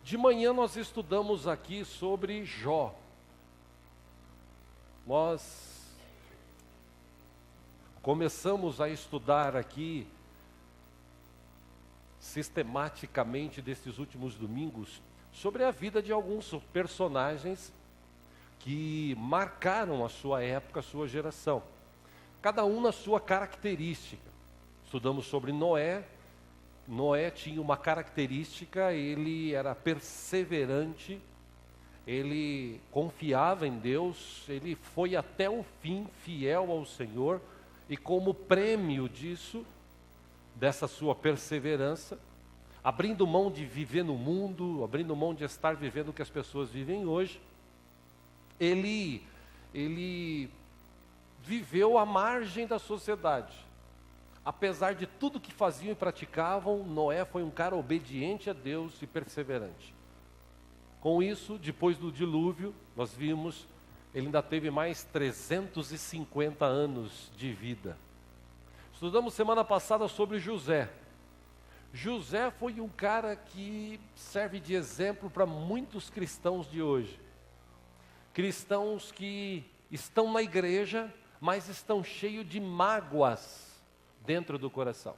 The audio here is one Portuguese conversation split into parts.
De manhã nós estudamos aqui sobre Jó. Nós começamos a estudar aqui sistematicamente desses últimos domingos sobre a vida de alguns personagens que marcaram a sua época, a sua geração. Cada um na sua característica. Estudamos sobre Noé. Noé tinha uma característica, ele era perseverante, ele confiava em Deus, ele foi até o fim fiel ao Senhor, e como prêmio disso, dessa sua perseverança, abrindo mão de viver no mundo, abrindo mão de estar vivendo o que as pessoas vivem hoje, ele viveu à margem da sociedade. Apesar de tudo que faziam e praticavam, Noé foi um cara obediente a Deus e perseverante. Com isso, depois do dilúvio, nós vimos, ele ainda teve mais 350 anos de vida. Estudamos semana passada sobre José. José foi um cara que serve de exemplo para muitos cristãos de hoje. Cristãos que estão na igreja, mas estão cheios de mágoas dentro do coração.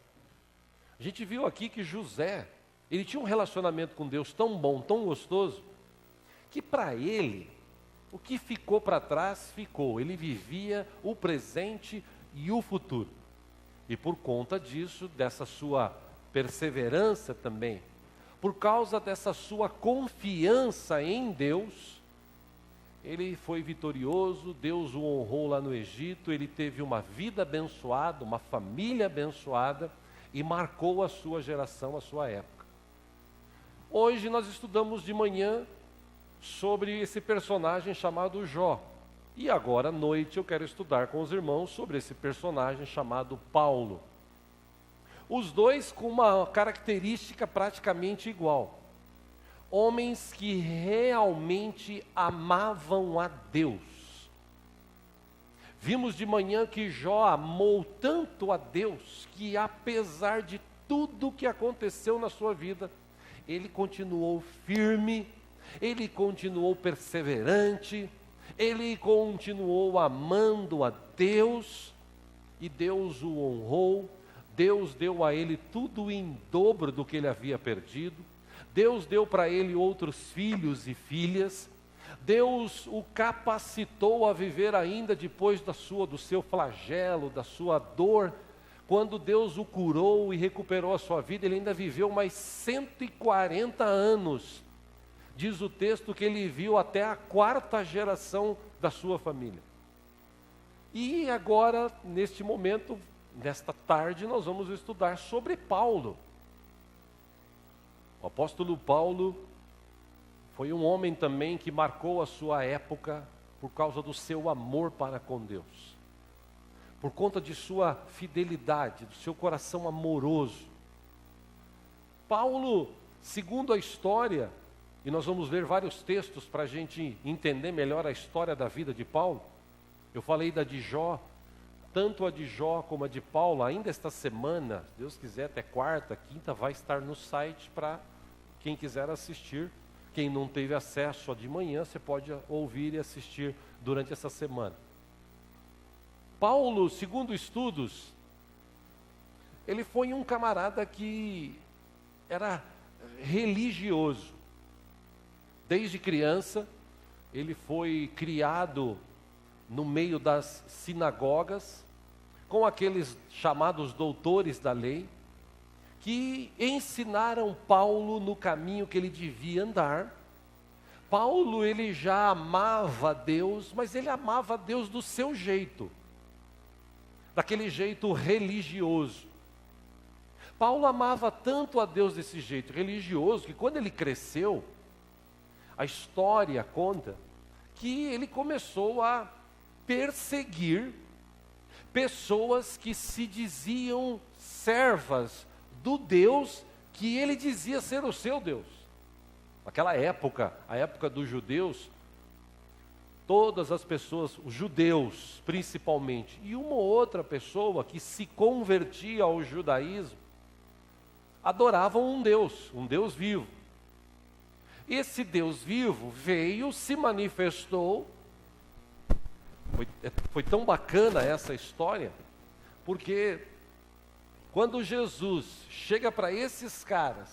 A gente viu aqui que José, ele tinha um relacionamento com Deus tão bom, tão gostoso, que para ele, o que ficou para trás, ficou. Ele vivia o presente e o futuro. E por conta disso, dessa sua perseverança também, por causa dessa sua confiança em Deus, ele foi vitorioso, Deus o honrou lá no Egito, ele teve uma vida abençoada, uma família abençoada e marcou a sua geração, a sua época. Hoje nós estudamos de manhã sobre esse personagem chamado Jó. E agora à noite eu quero estudar com os irmãos sobre esse personagem chamado Paulo. Os dois com uma característica praticamente igual. Homens que realmente amavam a Deus. Vimos de manhã que Jó amou tanto a Deus, que apesar de tudo que aconteceu na sua vida, ele continuou firme, ele continuou perseverante, ele continuou amando a Deus, e Deus o honrou, Deus deu a ele tudo em dobro do que ele havia perdido, Deus deu para ele outros filhos e filhas, Deus o capacitou a viver ainda depois do seu flagelo, da sua dor. Quando Deus o curou e recuperou a sua vida, ele ainda viveu mais 140 anos. Diz o texto que ele viu até a 4ª geração da sua família. E agora, neste momento, nesta tarde, nós vamos estudar sobre Paulo. O apóstolo Paulo foi um homem também que marcou a sua época por causa do seu amor para com Deus. Por conta de sua fidelidade, do seu coração amoroso. Paulo, segundo a história, e nós vamos ver vários textos para a gente entender melhor a história da vida de Paulo. Eu falei da de Jó, tanto a de Jó como a de Paulo, ainda esta semana, se Deus quiser, até quarta, quinta, vai estar no site para quem quiser assistir. Quem não teve acesso a de manhã, você pode ouvir e assistir durante essa semana. Paulo, segundo estudos, ele foi um camarada que era religioso. Desde criança, ele foi criado no meio das sinagogas, com aqueles chamados doutores da lei, que ensinaram Paulo no caminho que ele devia andar. Paulo, ele já amava Deus, mas ele amava Deus do seu jeito, daquele jeito religioso. Paulo amava tanto a Deus desse jeito religioso, que quando ele cresceu, a história conta que ele começou a perseguir pessoas que se diziam servas do Deus que ele dizia ser o seu Deus. Naquela época, a época dos judeus, todas as pessoas, os judeus principalmente, e uma outra pessoa que se convertia ao judaísmo, adoravam um Deus vivo. Esse Deus vivo veio, se manifestou. Foi tão bacana essa história, porque quando Jesus chega para esses caras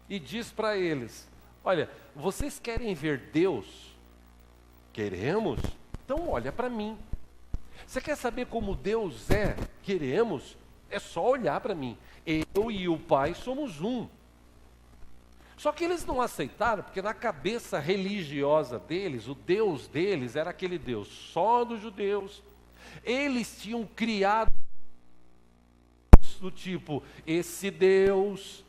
e diz para eles: olha, vocês querem ver Deus? Queremos? Então olha para mim. Você quer saber como Deus é? Queremos? É só olhar para mim. Eu e o Pai somos um. Só que eles não aceitaram, porque na cabeça religiosa deles, o Deus deles era aquele Deus só dos judeus. Eles tinham criado do tipo: esse Deus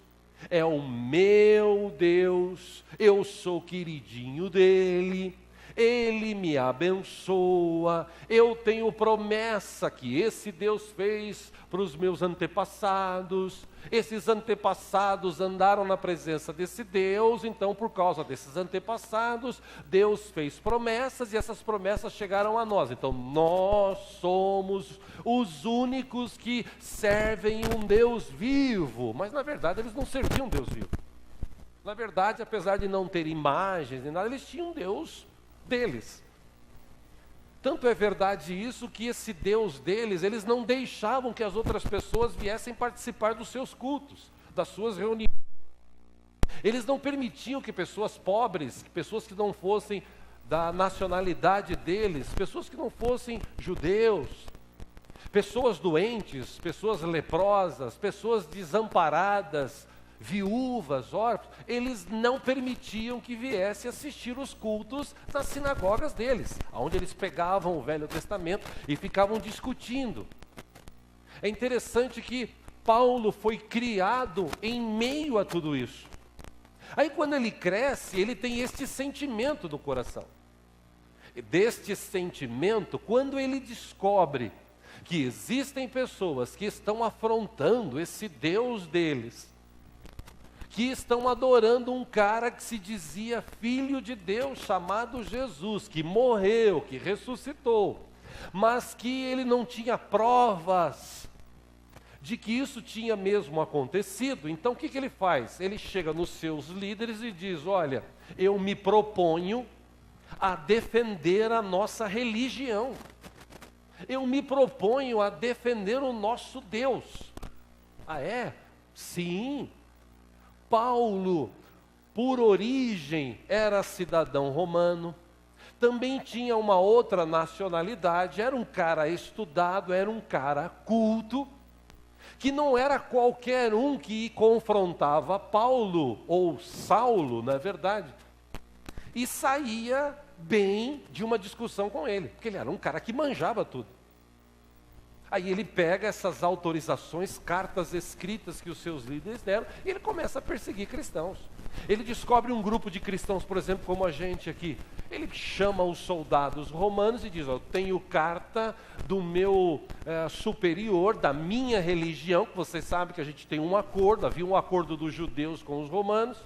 é o meu Deus, eu sou queridinho dele, ele me abençoa, eu tenho promessa que esse Deus fez para os meus antepassados. Esses antepassados andaram na presença desse Deus, então por causa desses antepassados, Deus fez promessas e essas promessas chegaram a nós. Então nós somos os únicos que servem um Deus vivo. Mas na verdade eles não serviam um Deus vivo. Na verdade, apesar de não ter imagens nem nada, eles tinham um Deus deles. Tanto é verdade isso que esse Deus deles, eles não deixavam que as outras pessoas viessem participar dos seus cultos, das suas reuniões. Eles não permitiam que pessoas pobres, pessoas que não fossem da nacionalidade deles, pessoas que não fossem judeus, pessoas doentes, pessoas leprosas, pessoas desamparadas, viúvas, órfãos, eles não permitiam que viesse assistir os cultos nas sinagogas deles, onde eles pegavam o Velho Testamento e ficavam discutindo. É interessante que Paulo foi criado em meio a tudo isso. Aí quando ele cresce, ele tem este sentimento no coração. E deste sentimento, quando ele descobre que existem pessoas que estão afrontando esse Deus deles, que estão adorando um cara que se dizia filho de Deus, chamado Jesus, que morreu, que ressuscitou, mas que ele não tinha provas de que isso tinha mesmo acontecido. Então o que ele faz? Ele chega nos seus líderes e diz: olha, eu me proponho a defender a nossa religião, eu me proponho a defender o nosso Deus. Ah, é? Sim. Paulo, por origem, era cidadão romano, também tinha uma outra nacionalidade, era um cara estudado, era um cara culto, que não era qualquer um que confrontava Paulo, ou Saulo, na verdade, e saía bem de uma discussão com ele, porque ele era um cara que manjava tudo. Aí ele pega essas autorizações, cartas escritas que os seus líderes deram, e ele começa a perseguir cristãos. Ele descobre um grupo de cristãos, por exemplo, como a gente aqui. Ele chama os soldados romanos e diz: eu tenho carta do meu superior, da minha religião, que vocês sabem que a gente tem um acordo, havia um acordo dos judeus com os romanos,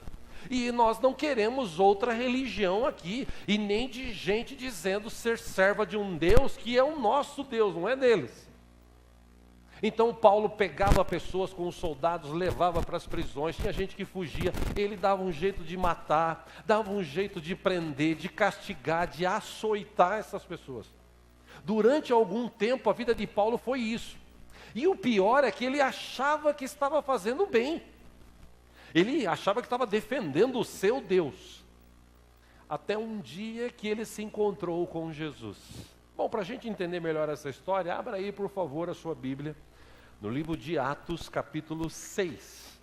e nós não queremos outra religião aqui, e nem de gente dizendo ser serva de um Deus que é o nosso Deus, não é deles. Então Paulo pegava pessoas com os soldados, levava para as prisões, tinha gente que fugia, ele dava um jeito de matar, dava um jeito de prender, de castigar, de açoitar essas pessoas. Durante algum tempo a vida de Paulo foi isso. E o pior é que ele achava que estava fazendo bem. Ele achava que estava defendendo o seu Deus. Até um dia que ele se encontrou com Jesus. Bom, para a gente entender melhor essa história, abra aí, por favor, a sua Bíblia, no livro de Atos, capítulo 6.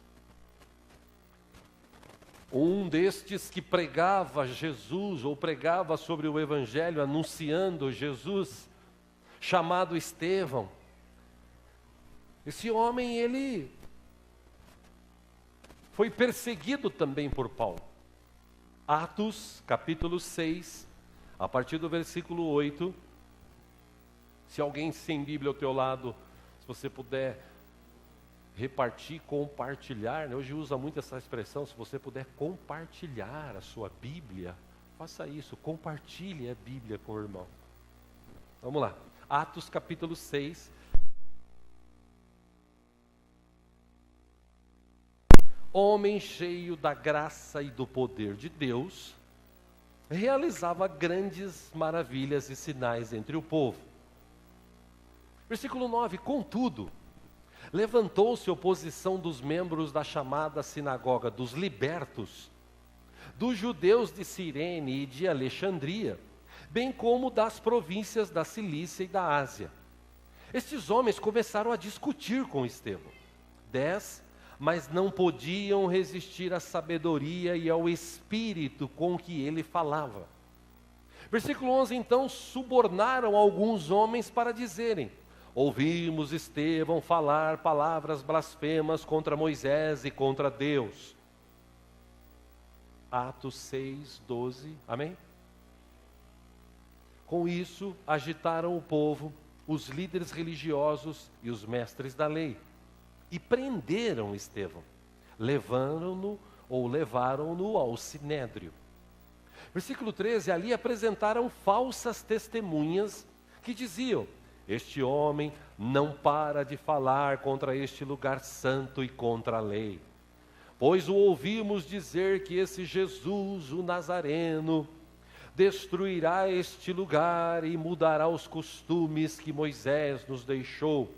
Um destes que pregava Jesus, ou pregava sobre o Evangelho, anunciando Jesus, chamado Estevão. Esse homem, ele foi perseguido também por Paulo. Atos, capítulo 6, a partir do versículo 8. Se alguém sem Bíblia ao teu lado, se você puder repartir, compartilhar, né? Hoje usa muito essa expressão, se você puder compartilhar a sua Bíblia, faça isso, compartilhe a Bíblia com o irmão. Vamos lá, Atos capítulo 6. homem cheio da graça e do poder de Deus, realizava grandes maravilhas e sinais entre o povo. Versículo 9: contudo, levantou-se oposição dos membros da chamada sinagoga dos libertos, dos judeus de Cirene e de Alexandria, bem como das províncias da Cilícia e da Ásia. Estes homens começaram a discutir com Estevão. 10: mas não podiam resistir à sabedoria e ao espírito com que ele falava. Versículo 11: então subornaram alguns homens para dizerem: ouvimos Estevão falar palavras blasfemas contra Moisés e contra Deus. Atos 6, 12, amém? Com isso, agitaram o povo, os líderes religiosos e os mestres da lei, e prenderam Estevão, levaram-no ao sinédrio. Versículo 13: ali apresentaram falsas testemunhas que diziam: este homem não para de falar contra este lugar santo e contra a lei. Pois o ouvimos dizer que esse Jesus, o Nazareno, destruirá este lugar e mudará os costumes que Moisés nos deixou.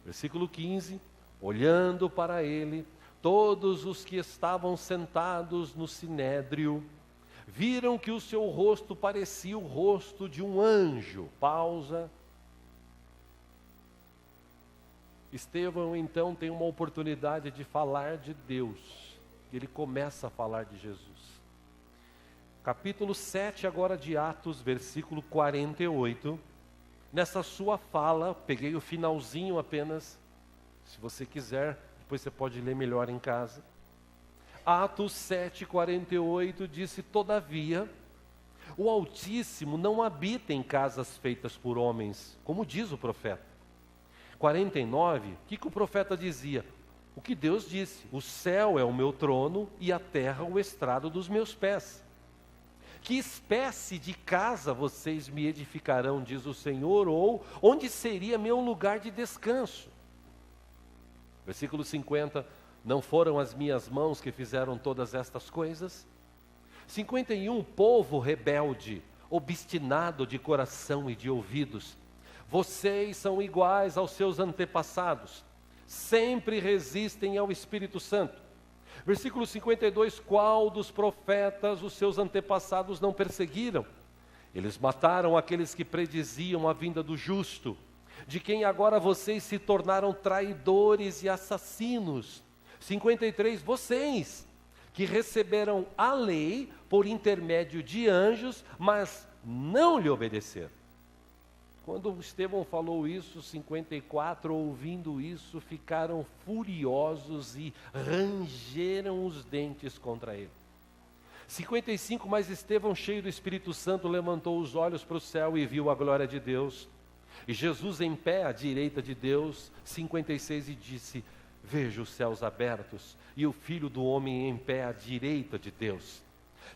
Versículo 15: olhando para ele, todos os que estavam sentados no sinédrio viram que o seu rosto parecia o rosto de um anjo. Pausa. Estevão então tem uma oportunidade de falar de Deus. Ele começa a falar de Jesus. Capítulo 7 agora de Atos, versículo 48. Nessa sua fala, peguei o finalzinho apenas. Se você quiser, depois você pode ler melhor em casa. Atos 7, 48 disse: todavia, o Altíssimo não habita em casas feitas por homens, como diz o profeta. 49, o que o profeta dizia? O que Deus disse: o céu é o meu trono e a terra o estrado dos meus pés. Que espécie de casa vocês me edificarão, diz o Senhor, ou onde seria meu lugar de descanso? Versículo 50, não foram as minhas mãos que fizeram todas estas coisas? 51, povo rebelde, obstinado de coração e de ouvidos, vocês são iguais aos seus antepassados, sempre resistem ao Espírito Santo. Versículo 52, qual dos profetas os seus antepassados não perseguiram? Eles mataram aqueles que prediziam a vinda do justo, de quem agora vocês se tornaram traidores e assassinos. 53, vocês que receberam a lei por intermédio de anjos, mas não lhe obedeceram. Quando Estevão falou isso, 54, ouvindo isso, ficaram furiosos e rangeram os dentes contra ele. 55, mas Estevão, cheio do Espírito Santo, levantou os olhos para o céu e viu a glória de Deus, e Jesus em pé à direita de Deus. 56, e disse: vejo os céus abertos e o Filho do Homem em pé à direita de Deus.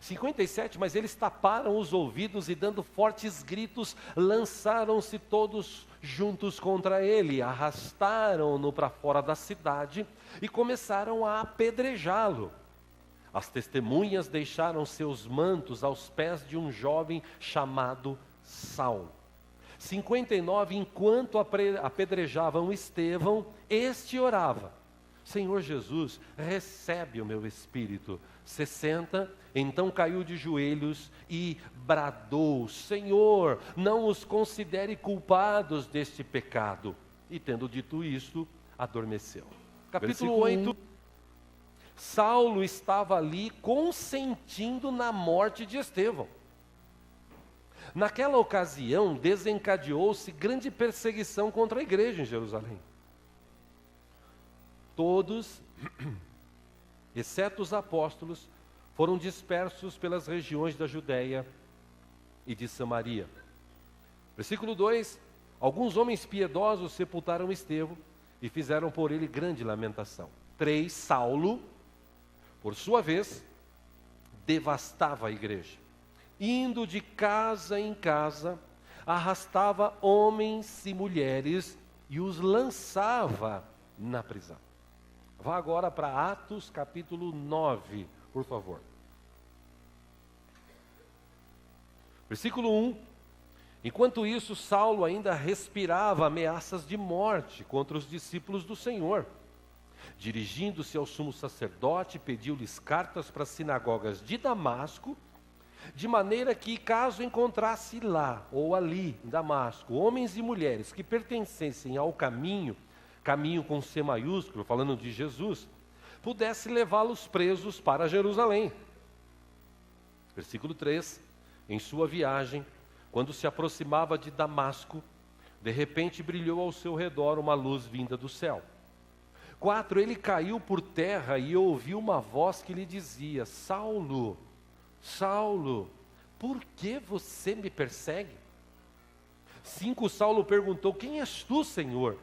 57, mas eles taparam os ouvidos e, dando fortes gritos, lançaram-se todos juntos contra ele, arrastaram-no para fora da cidade e começaram a apedrejá-lo. As testemunhas deixaram seus mantos aos pés de um jovem chamado Saulo. 59, enquanto apedrejavam Estevão, este orava: Senhor Jesus, recebe o meu espírito. 60, então caiu de joelhos e bradou: Senhor, não os considere culpados deste pecado. E tendo dito isto, adormeceu. Capítulo 8. Saulo estava ali consentindo na morte de Estevão. Naquela ocasião, desencadeou-se grande perseguição contra a igreja em Jerusalém. Todos, exceto os apóstolos, foram dispersos pelas regiões da Judéia e de Samaria. Versículo 2, alguns homens piedosos sepultaram Estevão e fizeram por ele grande lamentação. 3, Saulo, por sua vez, devastava a igreja. Indo de casa em casa, arrastava homens e mulheres e os lançava na prisão. Vá agora para Atos capítulo 9, por favor. Versículo 1. Enquanto isso, Saulo ainda respirava ameaças de morte contra os discípulos do Senhor. Dirigindo-se ao sumo sacerdote, pediu-lhes cartas para as sinagogas de Damasco, de maneira que, caso encontrasse lá ou ali, em Damasco, homens e mulheres que pertencessem ao caminho com C maiúsculo, falando de Jesus, pudesse levá-los presos para Jerusalém. Versículo 3. Em sua viagem, quando se aproximava de Damasco, de repente brilhou ao seu redor uma luz vinda do céu. 4. Ele caiu por terra e ouviu uma voz que lhe dizia: Saulo, Saulo, por que você me persegue? 5. Saulo perguntou: quem és tu, Senhor?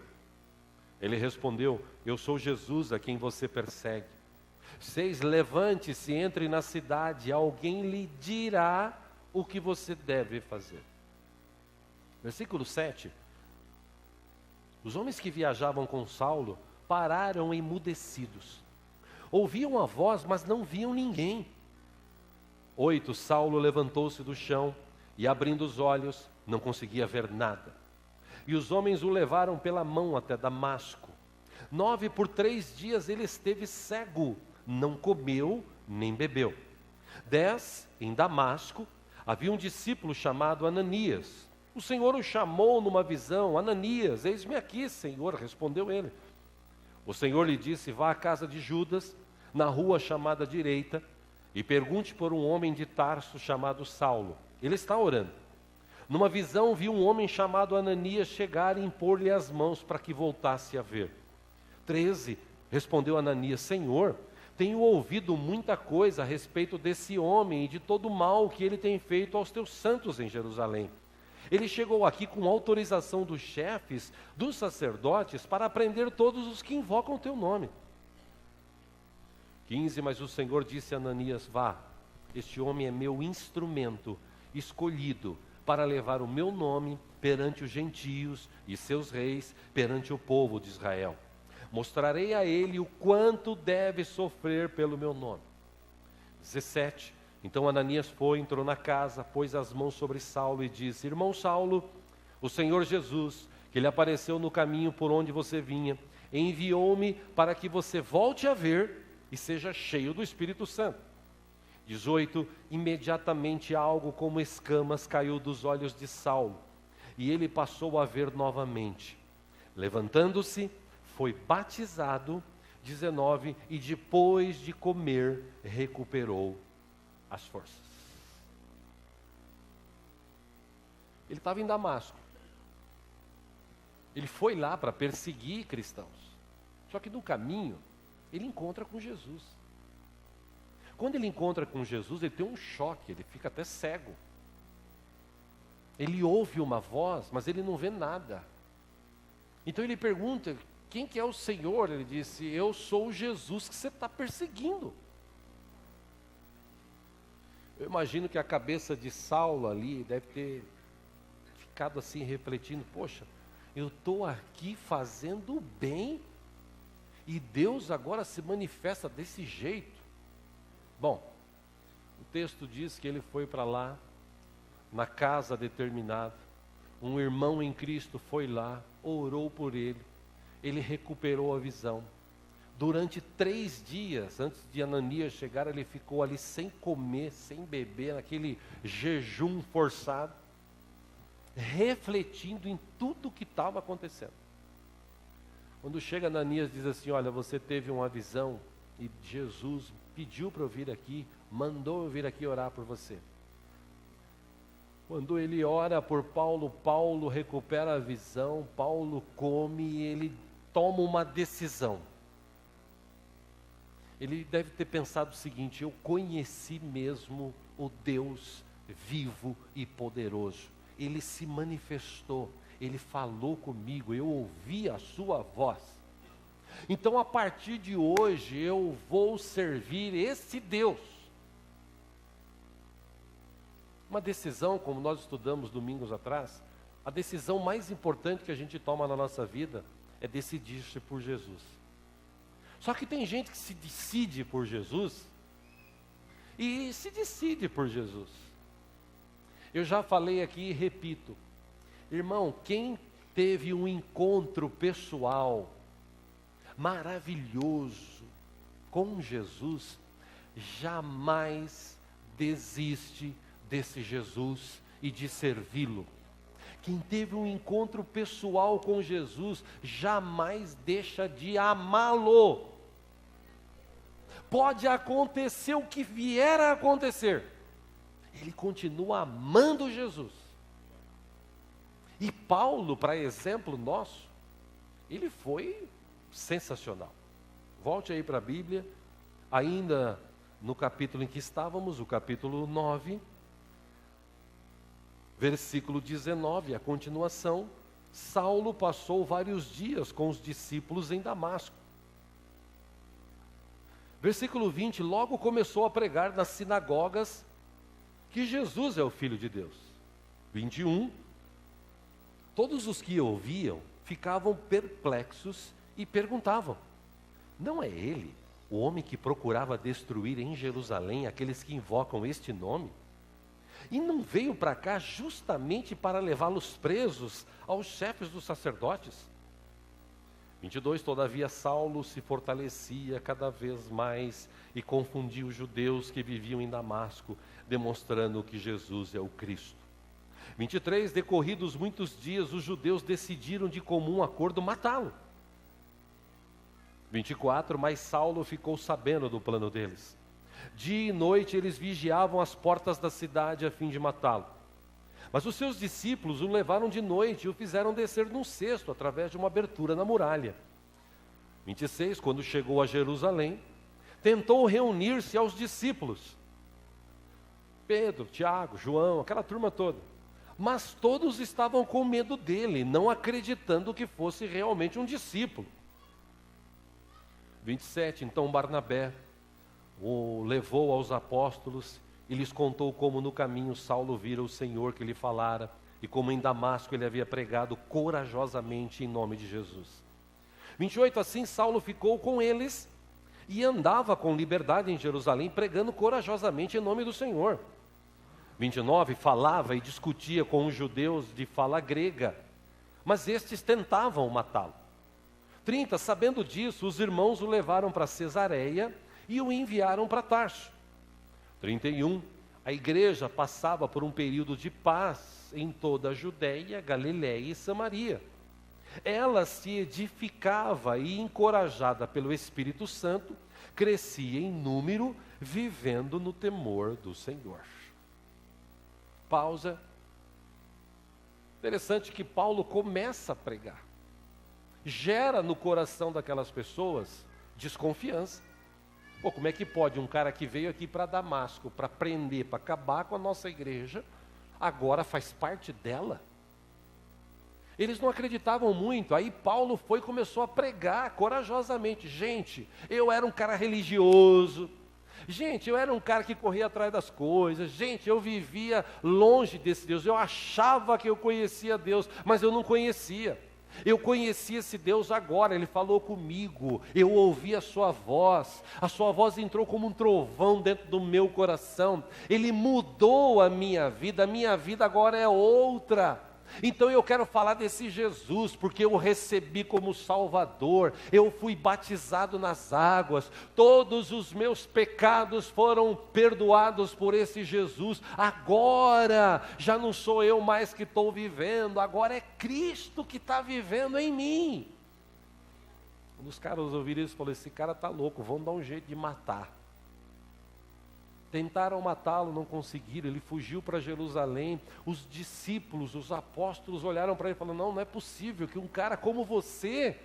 Ele respondeu: eu sou Jesus a quem você persegue. 6. Levante-se, entre na cidade, alguém lhe dirá o que você deve fazer. Versículo 7. Os homens que viajavam com Saulo pararam emudecidos. Ouviam a voz, mas não viam ninguém. 8. Saulo levantou-se do chão e, abrindo os olhos, não conseguia ver nada. E os homens o levaram pela mão até Damasco. 9. Por 3 dias ele esteve cego, não comeu nem bebeu. 10. Em Damasco havia um discípulo chamado Ananias. O Senhor o chamou numa visão: Ananias, eis-me aqui, Senhor, respondeu ele. O Senhor lhe disse: vá à casa de Judas, na rua chamada Direita, e pergunte por um homem de Tarso chamado Saulo. Ele está orando. Numa visão viu um homem chamado Ananias chegar e impor-lhe as mãos para que voltasse a ver. 13. Respondeu Ananias: Senhor, tenho ouvido muita coisa a respeito desse homem e de todo o mal que ele tem feito aos teus santos em Jerusalém. Ele chegou aqui com autorização dos chefes, dos sacerdotes, para prender todos os que invocam o teu nome. 15. Mas o Senhor disse a Ananias: vá, este homem é meu instrumento, escolhido, para levar o meu nome perante os gentios e seus reis, perante o povo de Israel. Mostrarei a ele o quanto deve sofrer pelo meu nome. 17. Então Ananias foi, entrou na casa, pôs as mãos sobre Saulo e disse: irmão Saulo, o Senhor Jesus, que lhe apareceu no caminho por onde você vinha, enviou-me para que você volte a ver e seja cheio do Espírito Santo. 18. Imediatamente algo como escamas caiu dos olhos de Saulo, e ele passou a ver novamente. Levantando-se, foi batizado. 19. E depois de comer, recuperou as forças. Ele estava em Damasco. Ele foi lá para perseguir cristãos. Só que no caminho, ele encontra com Jesus. Quando ele encontra com Jesus, ele tem um choque, ele fica até cego. Ele ouve uma voz, mas ele não vê nada. Então ele pergunta: quem que é o Senhor? Ele disse: eu sou o Jesus que você está perseguindo. Eu imagino que a cabeça de Saulo ali deve ter ficado assim refletindo: poxa, eu estou aqui fazendo bem e Deus agora se manifesta desse jeito. Bom, o texto diz que ele foi para lá, na casa determinada, um irmão em Cristo foi lá, orou por ele, ele recuperou a visão. Durante 3 dias, antes de Ananias chegar, ele ficou ali sem comer, sem beber, naquele jejum forçado, refletindo em tudo o que estava acontecendo. Quando chega Ananias, diz assim: olha, você teve uma visão e Jesus pediu para eu vir aqui, mandou eu vir aqui orar por você. Quando ele ora por Paulo, Paulo recupera a visão, Paulo come e ele toma uma decisão. Ele deve ter pensado o seguinte: eu conheci mesmo o Deus vivo e poderoso. Ele se manifestou, ele falou comigo, eu ouvi a sua voz. Então, a partir de hoje, eu vou servir esse Deus. Uma decisão, como nós estudamos domingos atrás, a decisão mais importante que a gente toma na nossa vida é decidir-se por Jesus. Só que tem gente que se decide por Jesus e se decide por Jesus. Eu já falei aqui e repito, irmão, quem teve um encontro pessoal maravilhoso com Jesus, jamais desiste desse Jesus e de servi-lo. Quem teve um encontro pessoal com Jesus, jamais deixa de amá-lo. Pode acontecer o que vier a acontecer, ele continua amando Jesus. E Paulo, para exemplo nosso, ele foi sensacional. Volte aí para a Bíblia, ainda no capítulo em que estávamos, o capítulo 9, versículo 19, a continuação. Saulo passou vários dias com os discípulos em Damasco. Versículo 20, logo começou a pregar nas sinagogas que Jesus é o Filho de Deus. 21, todos os que ouviam ficavam perplexos e perguntavam: não é ele o homem que procurava destruir em Jerusalém aqueles que invocam este nome? E não veio para cá justamente para levá-los presos aos chefes dos sacerdotes? 22, todavia Saulo se fortalecia cada vez mais e confundia os judeus que viviam em Damasco, demonstrando que Jesus é o Cristo. 23, decorridos muitos dias, os judeus decidiram de comum acordo matá-lo. 24, mas Saulo ficou sabendo do plano deles. Dia e noite eles vigiavam as portas da cidade a fim de matá-lo. Mas os seus discípulos o levaram de noite e o fizeram descer num cesto através de uma abertura na muralha. 26, quando chegou a Jerusalém, tentou reunir-se aos discípulos. Pedro, Tiago, João, aquela turma toda. Mas todos estavam com medo dele, não acreditando que fosse realmente um discípulo. 27, então Barnabé o levou aos apóstolos e lhes contou como no caminho Saulo vira o Senhor que lhe falara e como em Damasco ele havia pregado corajosamente em nome de Jesus. 28, assim Saulo ficou com eles e andava com liberdade em Jerusalém, pregando corajosamente em nome do Senhor. 29, falava e discutia com os judeus de fala grega, mas estes tentavam matá-lo. 30, sabendo disso, os irmãos o levaram para Cesareia e o enviaram para Tarso. 31, a igreja passava por um período de paz em toda a Judéia, Galiléia e Samaria. Ela se edificava e, encorajada pelo Espírito Santo, crescia em número, vivendo no temor do Senhor. Pausa. Interessante que Paulo começa a pregar. Gera no coração daquelas pessoas desconfiança. Pô, como é que pode um cara que veio aqui para Damasco, para prender, para acabar com a nossa igreja, agora faz parte dela? Eles não acreditavam muito. Aí Paulo foi e começou a pregar corajosamente. Gente, eu era um cara religioso. Gente, eu era um cara que corria atrás das coisas. Gente, eu vivia longe desse Deus. Eu achava que eu conhecia Deus, mas eu não conhecia. Eu conheci esse Deus agora, Ele falou comigo, eu ouvi a sua voz entrou como um trovão dentro do meu coração, Ele mudou a minha vida agora é outra. Então eu quero falar desse Jesus, porque eu o recebi como Salvador, eu fui batizado nas águas, todos os meus pecados foram perdoados por esse Jesus, agora já não sou eu mais que estou vivendo, agora é Cristo que está vivendo em mim. Quando os caras ouviram isso, falaram: esse cara está louco, vamos dar um jeito de matar. Tentaram matá-lo, não conseguiram, ele fugiu para Jerusalém. Os discípulos, os apóstolos olharam para ele e falaram: não é possível que um cara como você,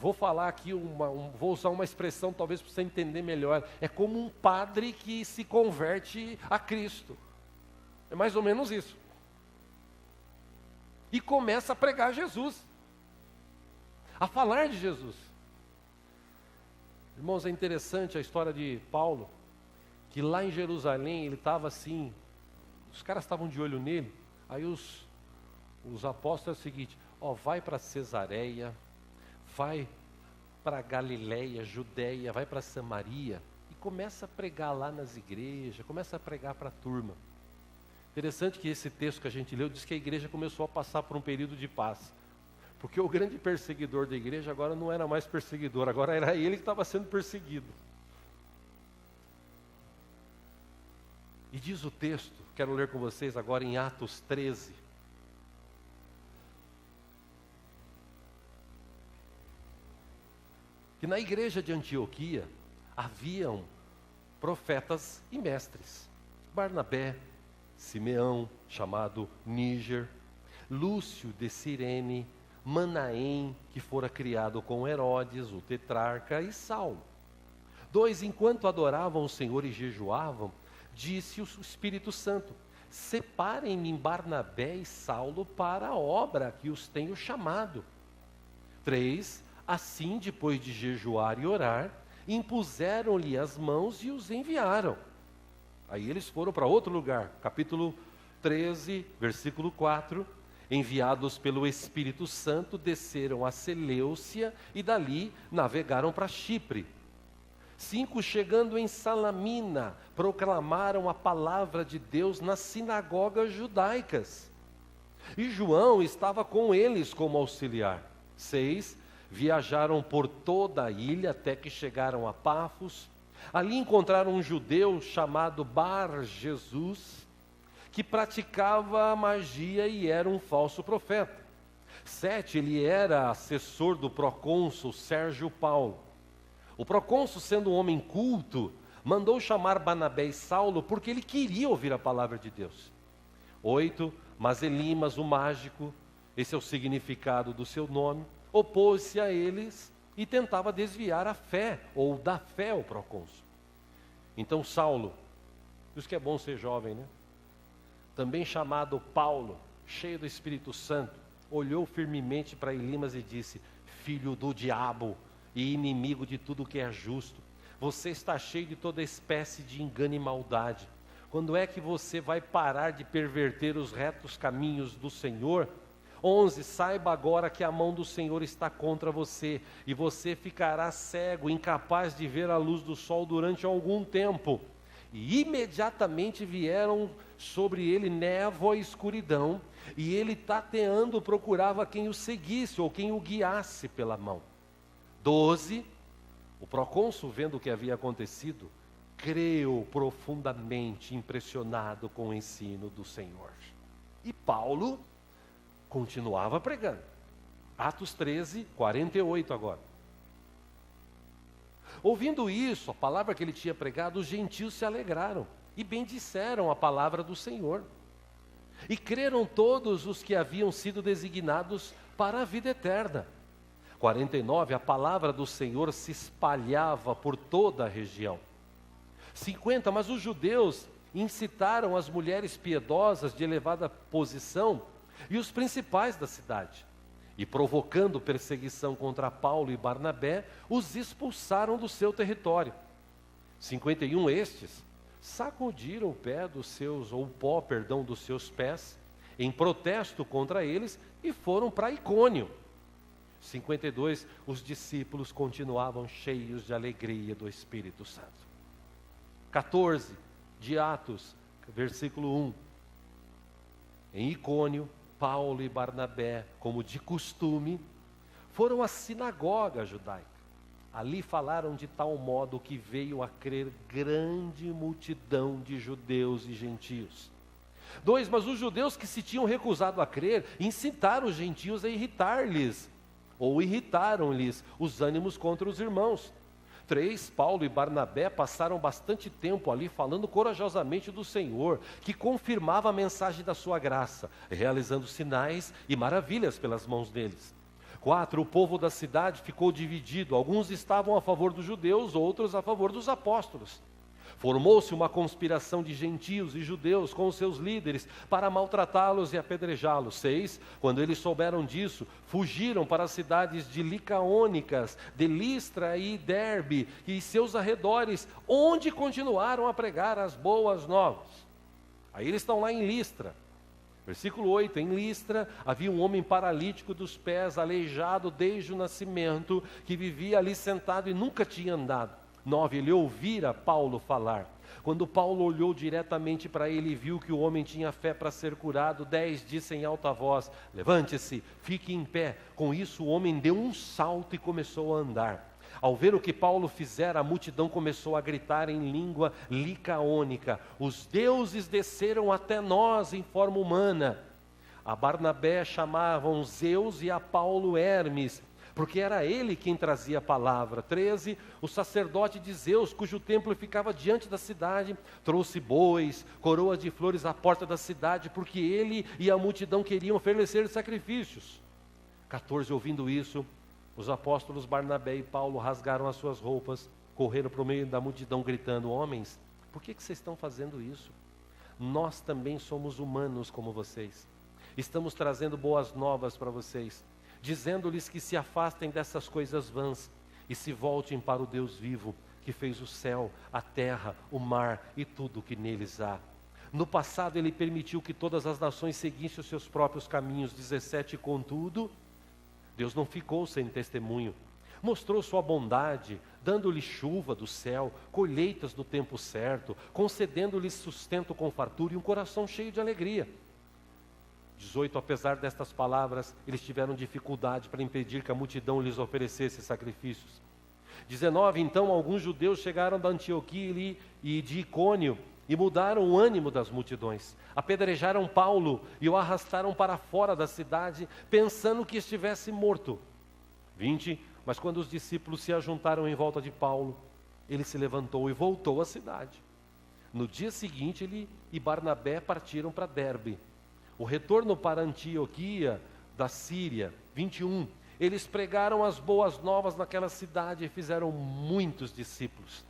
vou falar aqui, vou usar uma expressão talvez para você entender melhor, é como um padre que se converte a Cristo. É mais ou menos isso. E começa a pregar Jesus, a falar de Jesus. Irmãos, é interessante a história de Paulo, que lá em Jerusalém ele estava assim, os caras estavam de olho nele, aí os apóstolos é o seguinte: vai para Cesareia, vai para Galiléia, Judéia, vai para Samaria e começa a pregar lá nas igrejas, começa a pregar para a turma. Interessante que esse texto que a gente leu diz que a igreja começou a passar por um período de paz. Porque o grande perseguidor da igreja agora não era mais perseguidor, agora era ele que estava sendo perseguido. E diz o texto, quero ler com vocês agora em Atos 13. Que na igreja de Antioquia haviam profetas e mestres. Barnabé, Simeão, chamado Níger, Lúcio de Cirene, Manaém, que fora criado com Herodes, o tetrarca, e Saulo. Dois, enquanto adoravam o Senhor e jejuavam, disse o Espírito Santo: separem-me Barnabé e Saulo para a obra que os tenho chamado. 3, assim, depois de jejuar e orar, impuseram-lhe as mãos e os enviaram. Aí eles foram para outro lugar, capítulo 13, versículo 4. Enviados pelo Espírito Santo, desceram a Seleucia e dali navegaram para Chipre. 5, chegando em Salamina, proclamaram a palavra de Deus nas sinagogas judaicas. E João estava com eles como auxiliar. 6, viajaram por toda a ilha até que chegaram a Pafos. Ali encontraram um judeu chamado Bar-Jesus, que praticava magia e era um falso profeta. 7, ele era assessor do procônsul Sérgio Paulo. O procônsul, sendo um homem culto, mandou chamar Barnabé e Saulo porque ele queria ouvir a palavra de Deus. 8, mas Elimas, o mágico, esse é o significado do seu nome, opôs-se a eles e tentava desviar a fé, ou da fé ao procônsul. Então Saulo, por isso que é bom ser jovem, né? Também chamado Paulo, cheio do Espírito Santo, olhou firmemente para Elimas e disse: filho do diabo e inimigo de tudo que é justo, você está cheio de toda espécie de engano e maldade. Quando é que você vai parar de perverter os retos caminhos do Senhor? 11, saiba agora que a mão do Senhor está contra você, e você ficará cego, incapaz de ver a luz do sol durante algum tempo. E imediatamente vieram sobre ele névoa e escuridão, e ele, tateando, procurava quem o seguisse ou quem o guiasse pela mão. 12, o procônsul, vendo o que havia acontecido, creu profundamente impressionado com o ensino do Senhor. E Paulo continuava pregando. Atos 13, 48 agora. Ouvindo isso, a palavra que ele tinha pregado, os gentios se alegraram e bendisseram a palavra do Senhor. E creram todos os que haviam sido designados para a vida eterna. 49, a palavra do Senhor se espalhava por toda a região. 50, mas os judeus incitaram as mulheres piedosas de elevada posição e os principais da cidade. E provocando perseguição contra Paulo e Barnabé, os expulsaram do seu território. 51, estes sacudiram o pé dos seus, ou o pó, perdão, dos seus pés, em protesto contra eles, e foram para Icônio. 52, os discípulos continuavam cheios de alegria do Espírito Santo. 14, de Atos, versículo 1. Em Icônio, Paulo e Barnabé, como de costume, foram à sinagoga judaica. Ali falaram de tal modo que veio a crer grande multidão de judeus e gentios. 2, mas os judeus que se tinham recusado a crer, incitaram os gentios a irritar-lhes, ou irritaram-lhes os ânimos contra os irmãos. 3, Paulo e Barnabé passaram bastante tempo ali falando corajosamente do Senhor, que confirmava a mensagem da sua graça, realizando sinais e maravilhas pelas mãos deles. 4, o povo da cidade ficou dividido, alguns estavam a favor dos judeus, outros a favor dos apóstolos. Formou-se uma conspiração de gentios e judeus com os seus líderes para maltratá-los e apedrejá-los. 6, quando eles souberam disso, fugiram para as cidades de Licaônicas, de Listra e Derbe e seus arredores, onde continuaram a pregar as boas novas. Aí eles estão lá em Listra. Versículo 8, em Listra havia um homem paralítico dos pés, aleijado desde o nascimento, que vivia ali sentado e nunca tinha andado. 9, ele ouvira Paulo falar. Quando Paulo olhou diretamente para ele e viu que o homem tinha fé para ser curado, 10, disse em alta voz: levante-se, fique em pé. Com isso o homem deu um salto e começou a andar. Ao ver o que Paulo fizera, a multidão começou a gritar em língua licaônica: os deuses desceram até nós em forma humana. A Barnabé chamavam Zeus e a Paulo Hermes, porque era ele quem trazia a palavra. 13, o sacerdote de Zeus, cujo templo ficava diante da cidade, trouxe bois, coroa de flores à porta da cidade, porque ele e a multidão queriam oferecer sacrifícios. 14, ouvindo isso, os apóstolos Barnabé e Paulo rasgaram as suas roupas, correram para o meio da multidão gritando: homens, por que vocês estão fazendo isso? Nós também somos humanos como vocês. Estamos trazendo boas novas para vocês, dizendo-lhes que se afastem dessas coisas vãs e se voltem para o Deus vivo, que fez o céu, a terra, o mar e tudo o que neles há. No passado ele permitiu que todas as nações seguissem os seus próprios caminhos. 17, contudo, Deus não ficou sem testemunho. Mostrou sua bondade, dando-lhe chuva do céu, colheitas no tempo certo, concedendo-lhes sustento com fartura e um coração cheio de alegria. 18, apesar destas palavras, eles tiveram dificuldade para impedir que a multidão lhes oferecesse sacrifícios. 19, então alguns judeus chegaram da Antioquia e de Icônio e mudaram o ânimo das multidões. Apedrejaram Paulo e o arrastaram para fora da cidade, pensando que estivesse morto. 20, mas quando os discípulos se ajuntaram em volta de Paulo, ele se levantou e voltou à cidade. No dia seguinte, ele e Barnabé partiram para Derbe. O retorno para Antioquia da Síria. 21, eles pregaram as boas novas naquela cidade e fizeram muitos discípulos.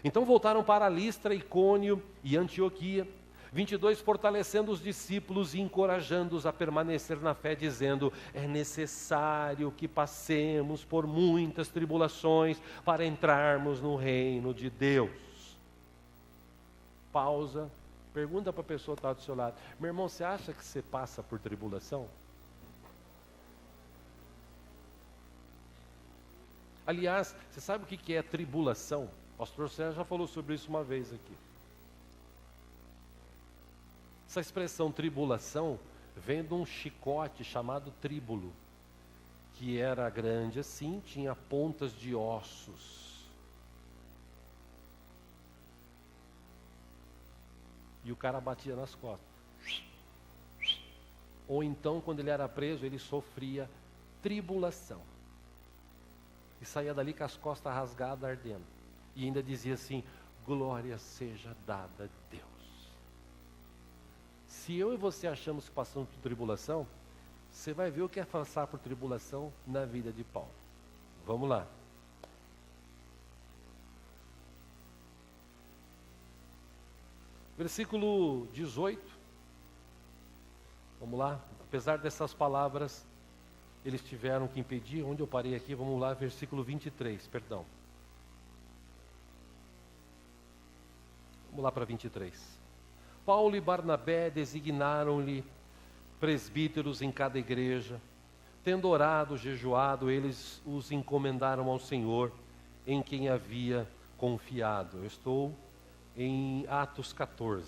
Então voltaram para Listra, Icônio e Antioquia. 22, fortalecendo os discípulos e encorajando-os a permanecer na fé, dizendo: é necessário que passemos por muitas tribulações para entrarmos no reino de Deus. Pausa, pergunta para a pessoa que está do seu lado: meu irmão, você acha que você passa por tribulação? Aliás, você sabe o que é tribulação? O pastor Sérgio já falou sobre isso uma vez aqui. Essa expressão tribulação vem de um chicote chamado tríbulo, que era grande assim, tinha pontas de ossos. E o cara batia nas costas. Ou então, quando ele era preso, ele sofria tribulação. E saía dali com as costas rasgadas, ardendo. E ainda dizia assim: glória seja dada a Deus. Se eu e você achamos que passamos por tribulação, você vai ver o que é passar por tribulação na vida de Paulo. Vamos lá. Versículo 18. Vamos lá. Apesar dessas palavras, eles tiveram que impedir. Onde eu parei aqui? Vamos lá, versículo 23, perdão. Vamos lá para 23. Paulo e Barnabé designaram-lhe presbíteros em cada igreja. Tendo orado, jejuado, eles os encomendaram ao Senhor, em quem havia confiado. Eu estou em Atos 14.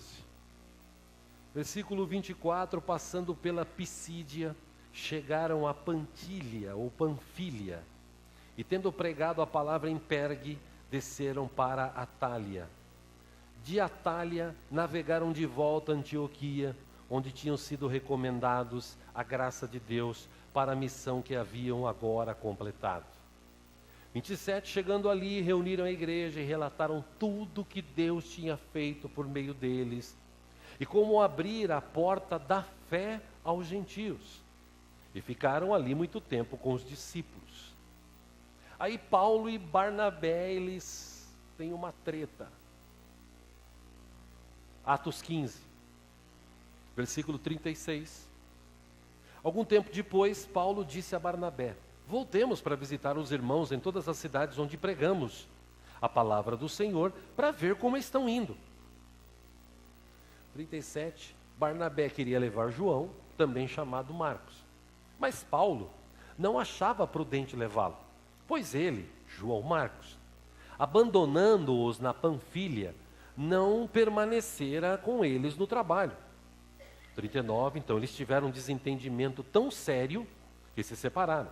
Versículo 24, passando pela Pisídia, chegaram a Panfilha, ou Panfilha, e tendo pregado a palavra em Pergue, desceram para Atália. De Atália, navegaram de volta a Antioquia, onde tinham sido recomendados a graça de Deus para a missão que haviam agora completado. 27, chegando ali, reuniram a igreja e relataram tudo que Deus tinha feito por meio deles, e como abrir a porta da fé aos gentios. E ficaram ali muito tempo com os discípulos. Aí Paulo e Barnabé, eles têm uma treta. Atos 15, versículo 36. Algum tempo depois, Paulo disse a Barnabé: voltemos para visitar os irmãos em todas as cidades onde pregamos a palavra do Senhor, para ver como estão indo. 37, Barnabé queria levar João, também chamado Marcos. Mas Paulo não achava prudente levá-lo, pois ele, João Marcos, abandonando-os na Panfilha, não permanecera com eles no trabalho. 39, então eles tiveram um desentendimento tão sério que se separaram.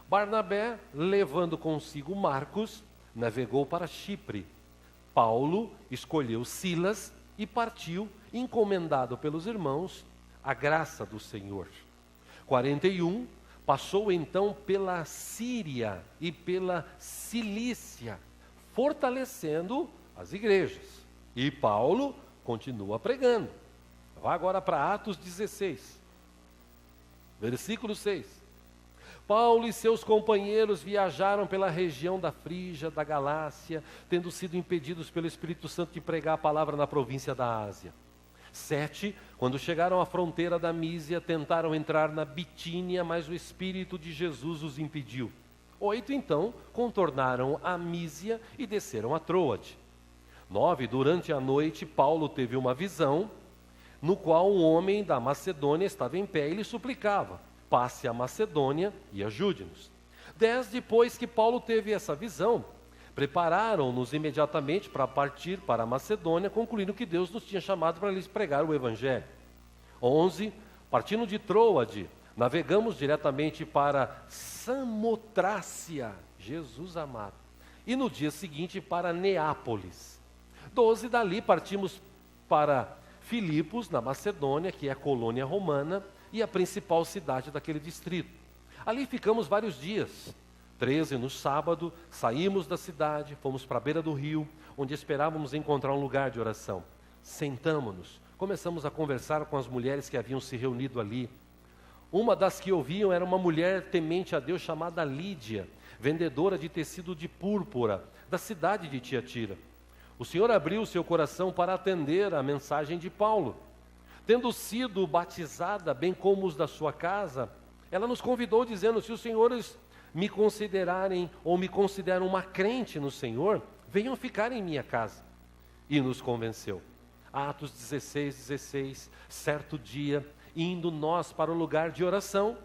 Barnabé, levando consigo Marcos, navegou para Chipre. Paulo escolheu Silas e partiu, encomendado pelos irmãos, à graça do Senhor. 41, passou então pela Síria e pela Cilícia, fortalecendo as igrejas. E Paulo continua pregando. Vá agora para Atos 16, versículo 6. Paulo e seus companheiros viajaram pela região da Frígia, da Galácia, tendo sido impedidos pelo Espírito Santo de pregar a palavra na província da Ásia. 7, quando chegaram à fronteira da Mísia, tentaram entrar na Bitínia, mas o Espírito de Jesus os impediu. 8, então, contornaram a Mísia e desceram a Troade. 9, durante a noite, Paulo teve uma visão, no qual um homem da Macedônia estava em pé e lhe suplicava: passe a Macedônia e ajude-nos. 10, depois que Paulo teve essa visão, prepararam-nos imediatamente para partir para a Macedônia, concluindo que Deus nos tinha chamado para lhes pregar o Evangelho. 11, partindo de Troade, navegamos diretamente para Samotrácia, Jesus amado, e no dia seguinte para Neápolis. 12, dali partimos para Filipos, na Macedônia, que é a colônia romana e a principal cidade daquele distrito. Ali ficamos vários dias. 13, no sábado, saímos da cidade, fomos para a beira do rio, onde esperávamos encontrar um lugar de oração. Sentamo-nos, começamos a conversar com as mulheres que haviam se reunido ali. Uma das que ouviam era uma mulher temente a Deus chamada Lídia, vendedora de tecido de púrpura, da cidade de Tiatira. O Senhor abriu seu coração para atender a mensagem de Paulo. Tendo sido batizada, bem como os da sua casa, ela nos convidou dizendo: se os senhores me considerarem ou me consideram uma crente no Senhor, venham ficar em minha casa. E nos convenceu. Atos 16, 16, certo dia, indo nós para o lugar de oração,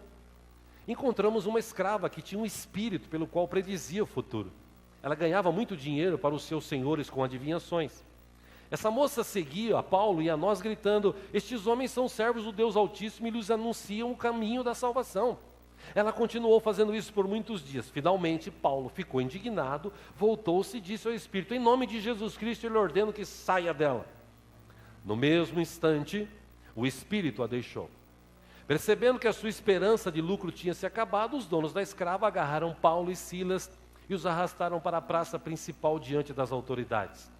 encontramos uma escrava que tinha um espírito pelo qual predizia o futuro. Ela ganhava muito dinheiro para os seus senhores com adivinhações. Essa moça seguia a Paulo e a nós gritando: estes homens são servos do Deus Altíssimo e lhes anunciam o caminho da salvação. Ela continuou fazendo isso por muitos dias. Finalmente, Paulo ficou indignado, voltou-se e disse ao Espírito: em nome de Jesus Cristo, eu lhe ordeno que saia dela. No mesmo instante, o Espírito a deixou. Percebendo que a sua esperança de lucro tinha se acabado, os donos da escrava agarraram Paulo e Silas e os arrastaram para a praça principal diante das autoridades.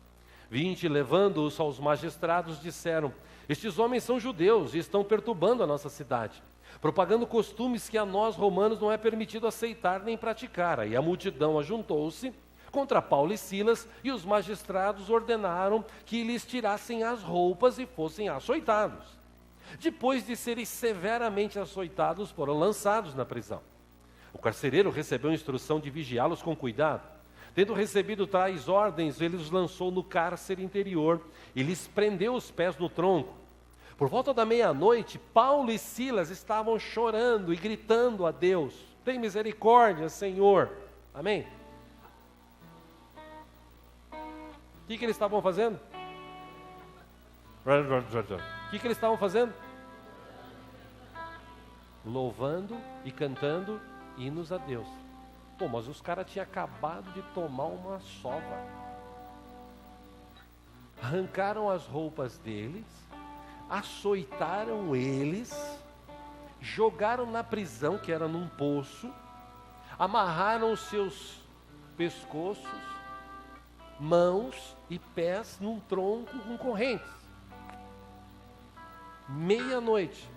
20, levando-os aos magistrados, disseram: estes homens são judeus e estão perturbando a nossa cidade, propagando costumes que a nós romanos não é permitido aceitar nem praticar. Aí a multidão ajuntou-se contra Paulo e Silas, e os magistrados ordenaram que lhes tirassem as roupas e fossem açoitados. Depois de serem severamente açoitados, foram lançados na prisão. O carcereiro recebeu instrução de vigiá-los com cuidado. Tendo recebido tais ordens, ele os lançou no cárcere interior e lhes prendeu os pés no tronco. Por volta da meia-noite, Paulo e Silas estavam chorando e gritando a Deus: tem misericórdia, Senhor. Amém? O que eles estavam fazendo? O que eles estavam fazendo? Louvando e cantando hinos a Deus. Pô, mas os caras tinham acabado de tomar uma sova. Arrancaram as roupas deles, açoitaram eles, jogaram na prisão, que era num poço, amarraram os seus pescoços, mãos e pés num tronco com correntes. Meia-noite,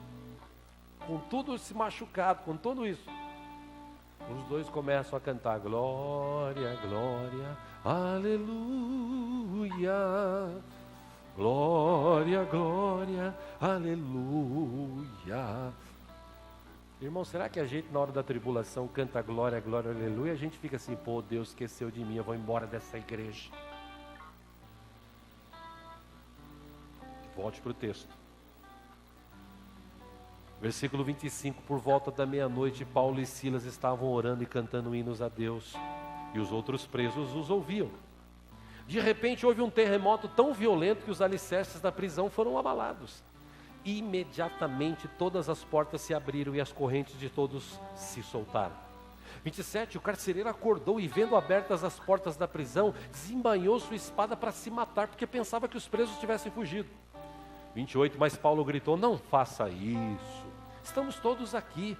com tudo se machucado, com tudo isso, os dois começam a cantar: glória, glória, aleluia, glória, glória, aleluia. Irmão, será que a gente na hora da tribulação canta glória, glória, aleluia? A gente fica assim: pô, Deus esqueceu de mim, eu vou embora dessa igreja. Volte para o texto. Versículo 25, por volta da meia-noite, Paulo e Silas estavam orando e cantando hinos a Deus, e os outros presos os ouviam. De repente houve um terremoto tão violento que os alicerces da prisão foram abalados. Imediatamente todas as portas se abriram e as correntes de todos se soltaram. 27, o carcereiro acordou e, vendo abertas as portas da prisão, desembainhou sua espada para se matar, porque pensava que os presos tivessem fugido. 28, mas Paulo gritou: não faça isso, estamos todos aqui.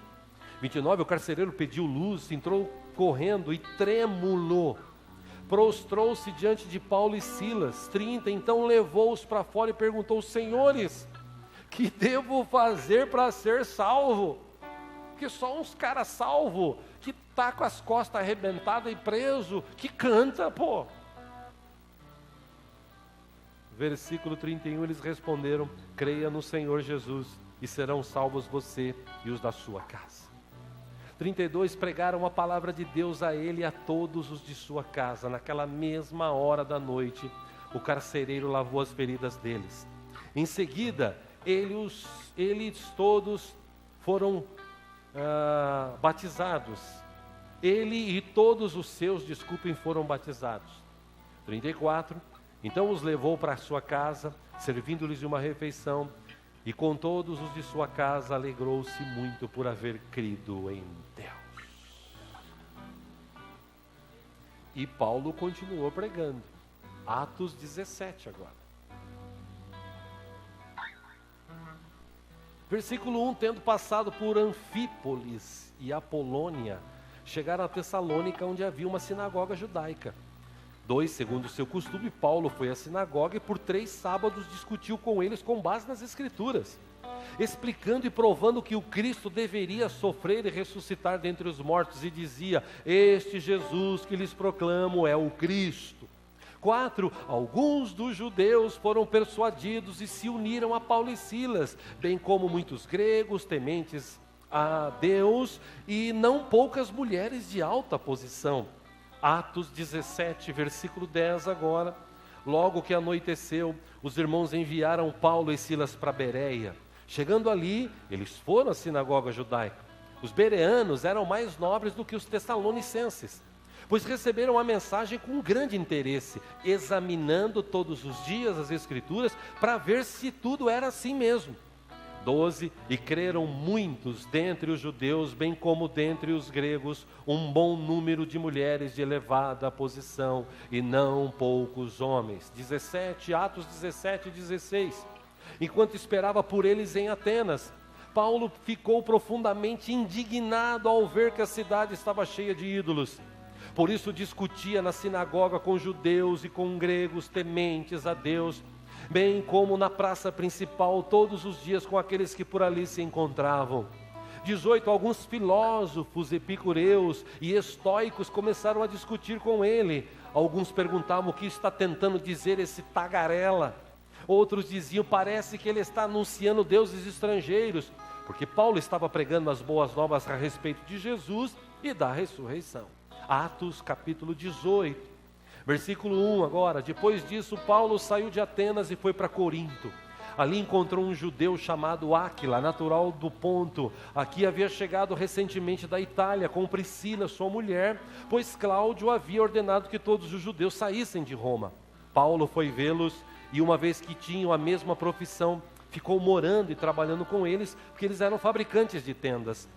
29, o carcereiro pediu luz, entrou correndo e trêmulo prostrou-se diante de Paulo e Silas. 30, então levou-os para fora e perguntou: senhores, que devo fazer para ser salvo? Porque só uns caras salvo, que tá com as costas arrebentadas e preso, que canta, pô. Versículo 31, eles responderam: creia no Senhor Jesus e serão salvos você e os da sua casa. 32, pregaram a palavra de Deus a ele e a todos os de sua casa. Naquela mesma hora da noite, o carcereiro lavou as feridas deles. Em seguida, eles todos foram batizados. Ele e todos os seus, foram batizados. 34, então os levou para a sua casa, servindo-lhes de uma refeição, e com todos os de sua casa alegrou-se muito por haver crido em Deus. E Paulo continuou pregando. Atos 17 agora. Versículo 1, tendo passado por Anfípolis e Apolônia, chegaram a Tessalônica, onde havia uma sinagoga judaica. 2, segundo o seu costume, Paulo foi à sinagoga e por 3 sábados discutiu com eles com base nas Escrituras, explicando e provando que o Cristo deveria sofrer e ressuscitar dentre os mortos, e dizia: este Jesus que lhes proclamo é o Cristo. 4, alguns dos judeus foram persuadidos e se uniram a Paulo e Silas, bem como muitos gregos tementes a Deus e não poucas mulheres de alta posição. Atos 17, versículo 10 agora. Logo que anoiteceu, os irmãos enviaram Paulo e Silas para Bereia. Chegando ali, eles foram à sinagoga judaica. Os bereanos eram mais nobres do que os tessalonicenses, pois receberam a mensagem com grande interesse, examinando todos os dias as Escrituras para ver se tudo era assim mesmo. 12, e creram muitos dentre os judeus, bem como dentre os gregos, um bom número de mulheres de elevada posição, e não poucos homens. 17, Atos 17 e 16. Enquanto esperava por eles em Atenas, Paulo ficou profundamente indignado ao ver que a cidade estava cheia de ídolos. Por isso discutia na sinagoga com judeus e com gregos tementes a Deus, bem como na praça principal todos os dias com aqueles que por ali se encontravam. 18, alguns filósofos epicureus e estoicos começaram a discutir com ele. Alguns perguntavam: o que está tentando dizer esse tagarela? Outros diziam: parece que ele está anunciando deuses estrangeiros, porque Paulo estava pregando as boas novas a respeito de Jesus e da ressurreição. Atos capítulo 18. Versículo 1 agora. Depois disso, Paulo saiu de Atenas e foi para Corinto. Ali encontrou um judeu chamado Áquila, natural do Ponto. Aqui havia chegado recentemente da Itália com Priscila, sua mulher, pois Cláudio havia ordenado que todos os judeus saíssem de Roma. Paulo foi vê-los e, uma vez que tinham a mesma profissão, ficou morando e trabalhando com eles, porque eles eram fabricantes de tendas.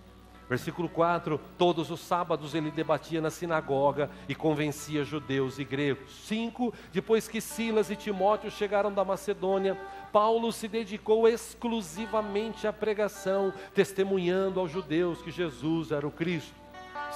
Versículo 4, todos os sábados ele debatia na sinagoga e convencia judeus e gregos. 5, depois que Silas e Timóteo chegaram da Macedônia, Paulo se dedicou exclusivamente à pregação, testemunhando aos judeus que Jesus era o Cristo.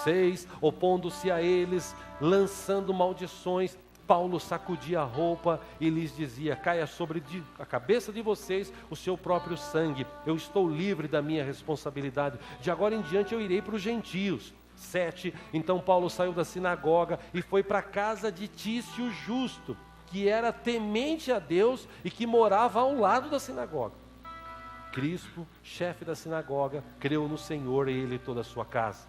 6, opondo-se a eles, lançando maldições, Paulo sacudia a roupa e lhes dizia: caia sobre a cabeça de vocês o seu próprio sangue, eu estou livre da minha responsabilidade, de agora em diante eu irei para os gentios. 7, então Paulo saiu da sinagoga e foi para a casa de Tício Justo, que era temente a Deus e que morava ao lado da sinagoga. Crispo, chefe da sinagoga, creu no Senhor, ele e toda a sua casa.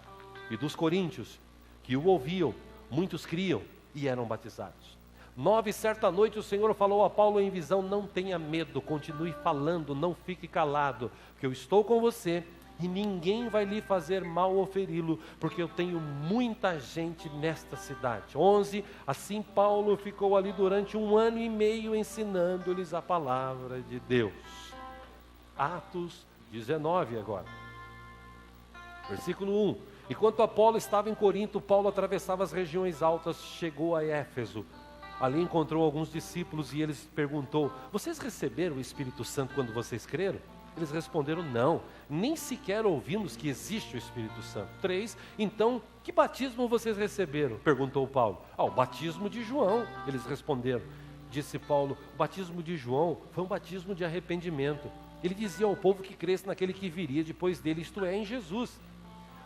E dos coríntios que o ouviam, muitos criam e eram batizados. 9, certa noite o Senhor falou a Paulo em visão: não tenha medo, continue falando, não fique calado, porque eu estou com você e ninguém vai lhe fazer mal ou feri-lo, porque eu tenho muita gente nesta cidade. 11, assim Paulo ficou ali durante 1 ano e meio ensinando-lhes a palavra de Deus. Atos 19 agora. Versículo 1. Enquanto Apolo estava em Corinto, Paulo atravessava as regiões altas, chegou a Éfeso. Ali encontrou alguns discípulos e eles perguntou: vocês receberam o Espírito Santo quando vocês creram? Eles responderam: não, nem sequer ouvimos que existe o Espírito Santo. 3, então, que batismo vocês receberam? Perguntou Paulo. O batismo de João, eles responderam. Disse Paulo: o batismo de João foi um batismo de arrependimento. Ele dizia ao povo que cresce naquele que viria depois dele, isto é, em Jesus.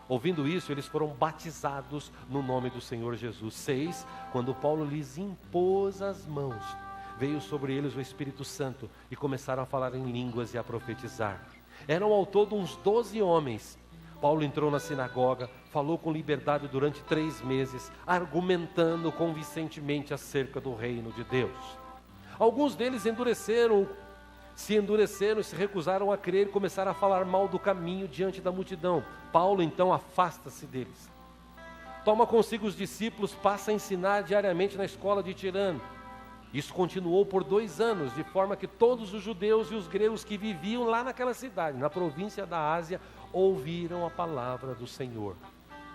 Ouvindo isso, eles foram batizados no nome do Senhor Jesus. 6, quando Paulo lhes impôs as mãos, veio sobre eles o Espírito Santo e começaram a falar em línguas e a profetizar. Eram ao todo uns 12 homens. Paulo entrou na sinagoga, falou com liberdade durante 3 meses, argumentando convincentemente acerca do reino de Deus. Alguns deles se endureceram e se recusaram a crer e começaram a falar mal do caminho diante da multidão. Paulo então afasta-se deles. Toma consigo os discípulos, passa a ensinar diariamente na escola de Tirano. Isso continuou por 2 anos, de forma que todos os judeus e os gregos que viviam lá naquela cidade, na província da Ásia, ouviram a palavra do Senhor.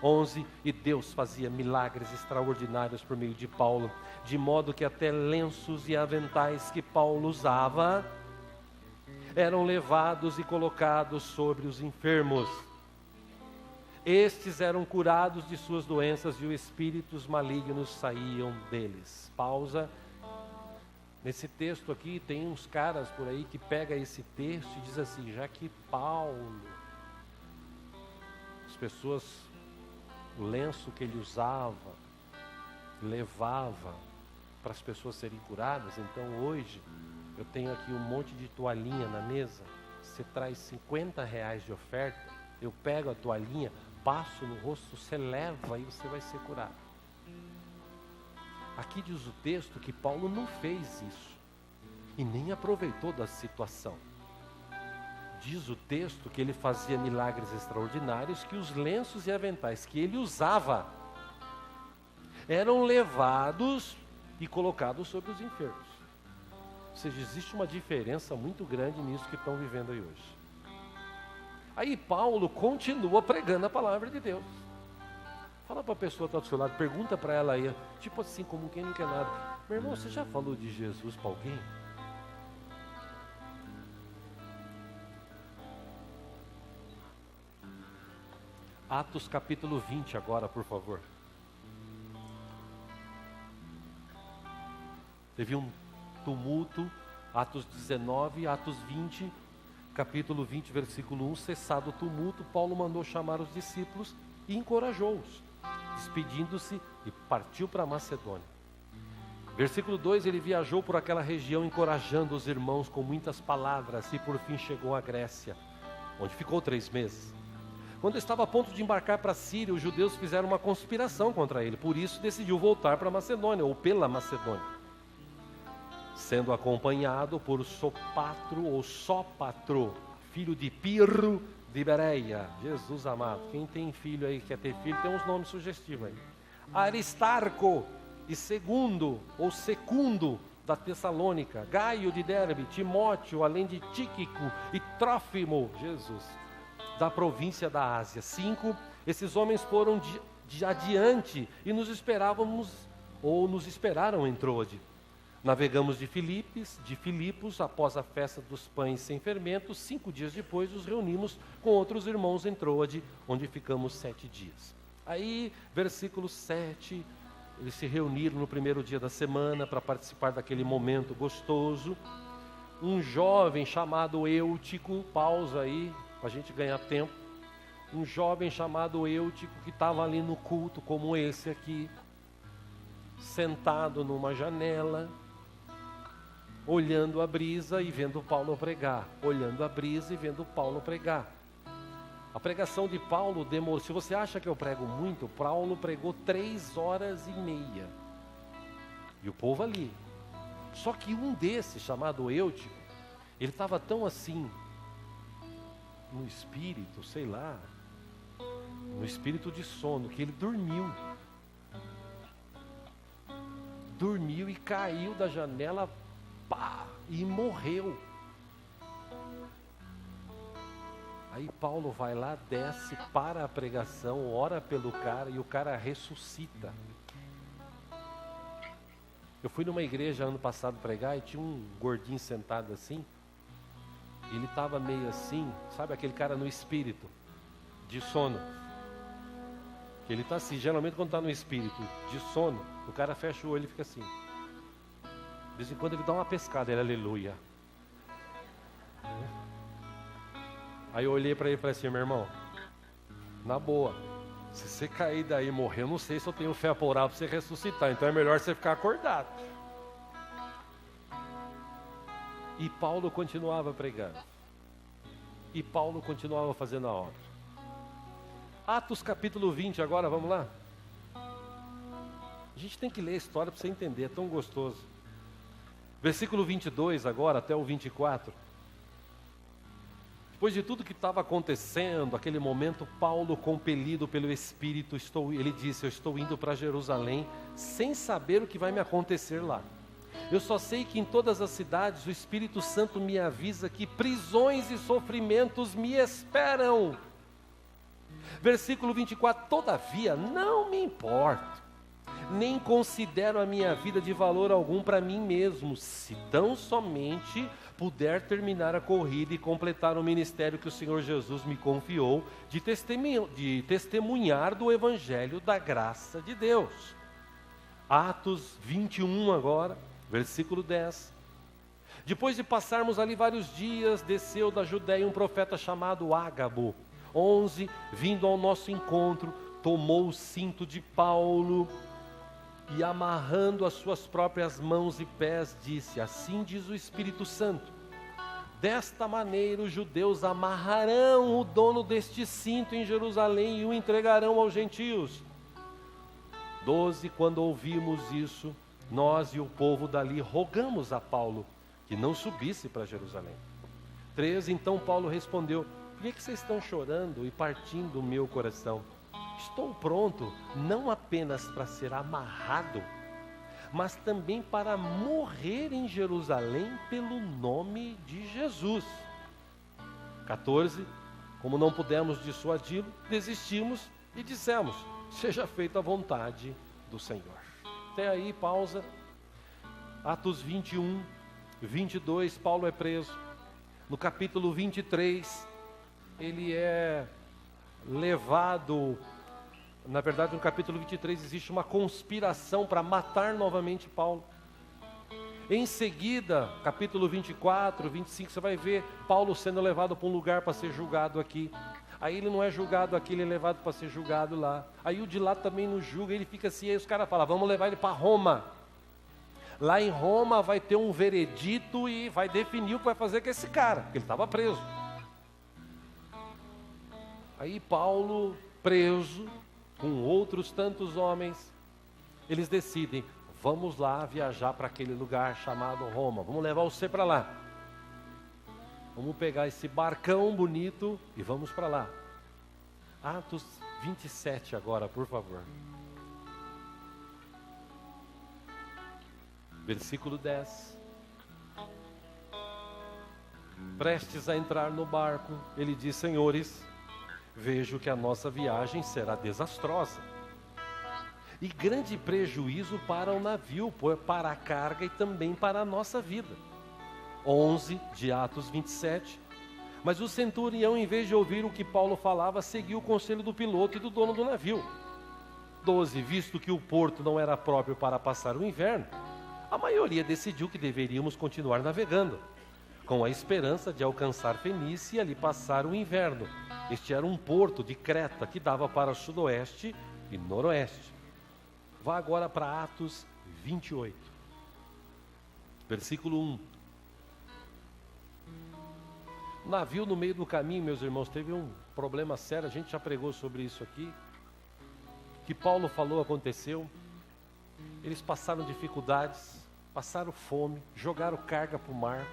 11, e Deus fazia milagres extraordinários por meio de Paulo, de modo que até lenços e aventais que Paulo usava eram levados e colocados sobre os enfermos. Estes eram curados de suas doenças e os espíritos malignos saíam deles. Pausa. Nesse texto aqui tem uns caras por aí que pegam esse texto e diz assim: já que Paulo, as pessoas, o lenço que ele usava, levava para as pessoas serem curadas, então hoje eu tenho aqui um monte de toalhinha na mesa, você traz R$50 de oferta, eu pego a toalhinha, passo no rosto, você leva e você vai ser curado. Aqui diz o texto que Paulo não fez isso e nem aproveitou da situação. Diz o texto que ele fazia milagres extraordinários, que os lenços e aventais que ele usava eram levados e colocados sobre os enfermos. Ou seja, existe uma diferença muito grande nisso que estão vivendo aí hoje. Aí Paulo continua pregando a palavra de Deus. Fala para a pessoa que está do seu lado, pergunta para ela aí, tipo assim, como quem não quer nada: meu irmão, você já falou de Jesus para alguém? Atos capítulo 20 agora, por favor. Teve um tumulto, Atos 19, Atos 20, capítulo 20, versículo 1, cessado o tumulto, Paulo mandou chamar os discípulos e encorajou-os, despedindo-se e partiu para a Macedônia. Versículo 2, ele viajou por aquela região encorajando os irmãos com muitas palavras e por fim chegou à Grécia, onde ficou 3 meses. Quando estava a ponto de embarcar para a Síria, os judeus fizeram uma conspiração contra ele, por isso decidiu voltar para a Macedônia, ou pela Macedônia, sendo acompanhado por Sopatro ou Sópatro, filho de Pirro de Bereia. Jesus amado, quem tem filho aí, quer ter filho, tem uns nomes sugestivos aí. Aristarco e Segundo ou Secundo da Tessalônica, Gaio de Derbe, Timóteo, além de Tíquico e Trófimo, Jesus, da província da Ásia. 5, esses homens foram de adiante e nos esperaram em Troade. Navegamos de Filipos, após a festa dos pães sem fermento. 5 dias depois nos reunimos com outros irmãos em Troade, onde ficamos 7 dias. Aí, versículo 7, eles se reuniram no primeiro dia da semana para participar daquele momento gostoso. Um jovem chamado Eutico, pausa aí, para a gente ganhar tempo. Um jovem chamado Eutico que estava ali no culto, como esse aqui, sentado numa janela, olhando a brisa e vendo Paulo pregar, olhando a brisa e vendo Paulo pregar. A pregação de Paulo demorou, se você acha que eu prego muito, Paulo pregou 3 horas e meia. E o povo ali. Só que um desses, chamado Eutico, ele estava tão assim, no espírito, sei lá, no espírito de sono, que ele dormiu. Dormiu e caiu da janela, pá, e morreu. Aí Paulo vai lá, desce, para a pregação, ora pelo cara e o cara ressuscita. Eu fui numa igreja ano passado pregar e tinha um gordinho sentado assim. Ele estava meio assim, sabe aquele cara no espírito, de sono. Ele está assim, geralmente quando está no espírito, de sono, o cara fecha o olho e fica assim. De vez em quando ele dá uma pescada, ele aleluia. Aí eu olhei para ele e falei assim, meu irmão, na boa, se você cair daí e morrer, eu não sei se eu tenho fé para orar para você ressuscitar, então é melhor você ficar acordado. E Paulo continuava pregando. E Paulo continuava fazendo a obra. Atos capítulo 20 agora, vamos lá? A gente tem que ler a história para você entender, é tão gostoso. Versículo 22 agora, até o 24. Depois de tudo que estava acontecendo, aquele momento, Paulo, compelido pelo Espírito, ele disse, eu estou indo para Jerusalém, sem saber o que vai me acontecer lá. Eu só sei que em todas as cidades o Espírito Santo me avisa que prisões e sofrimentos me esperam. Versículo 24, todavia não me importo, nem considero a minha vida de valor algum para mim mesmo, se tão somente puder terminar a corrida e completar o ministério que o Senhor Jesus me confiou de testemunhar do Evangelho da graça de Deus. Atos 21 agora, versículo 10. Depois de passarmos ali vários dias, desceu da Judéia um profeta chamado Ágabo. 11, vindo ao nosso encontro, tomou o cinto de Paulo e amarrando as suas próprias mãos e pés, disse, assim diz o Espírito Santo, desta maneira os judeus amarrarão o dono deste cinto em Jerusalém e o entregarão aos gentios. 12, quando ouvimos isso, nós e o povo dali rogamos a Paulo que não subisse para Jerusalém. 13, então Paulo respondeu, por que vocês estão chorando e partindo o meu coração? Estou pronto, não apenas para ser amarrado, mas também para morrer em Jerusalém pelo nome de Jesus. 14, como não pudemos dissuadi-lo, desistimos e dissemos, seja feita a vontade do Senhor. Até aí, pausa. Atos 21, 22, Paulo é preso. No capítulo 23, ele é levado, na verdade no capítulo 23 existe uma conspiração para matar novamente Paulo. Em seguida, capítulo 24, 25, você vai ver Paulo sendo levado para um lugar para ser julgado aqui. Aí ele não é julgado aqui, ele é levado para ser julgado lá. Aí o de lá também não julga, ele fica assim, aí os caras falam, vamos levar ele para Roma. Lá em Roma vai ter um veredito e vai definir o que vai fazer com esse cara, porque ele estava preso. Aí Paulo, preso, com outros tantos homens, eles decidem, vamos lá viajar para aquele lugar chamado Roma, vamos levar você para lá. Vamos pegar esse barcão bonito e vamos para lá. Atos 27 agora, por favor. Versículo 10. Prestes a entrar no barco, ele diz, senhores, vejo que a nossa viagem será desastrosa. E grande prejuízo para o navio, para a carga e também para a nossa vida. 11 de Atos 27. Mas o centurião, em vez de ouvir o que Paulo falava, seguiu o conselho do piloto e do dono do navio. 12. Visto que o porto não era próprio para passar o inverno, a maioria decidiu que deveríamos continuar navegando, com a esperança de alcançar Fenícia e ali passar o inverno. Este era um porto de Creta que dava para o sudoeste e noroeste. Vá agora para Atos 28, versículo 1. O navio no meio do caminho, meus irmãos, teve um problema sério, a gente já pregou sobre isso aqui. O que Paulo falou aconteceu. Eles passaram dificuldades, passaram fome, jogaram carga para o mar.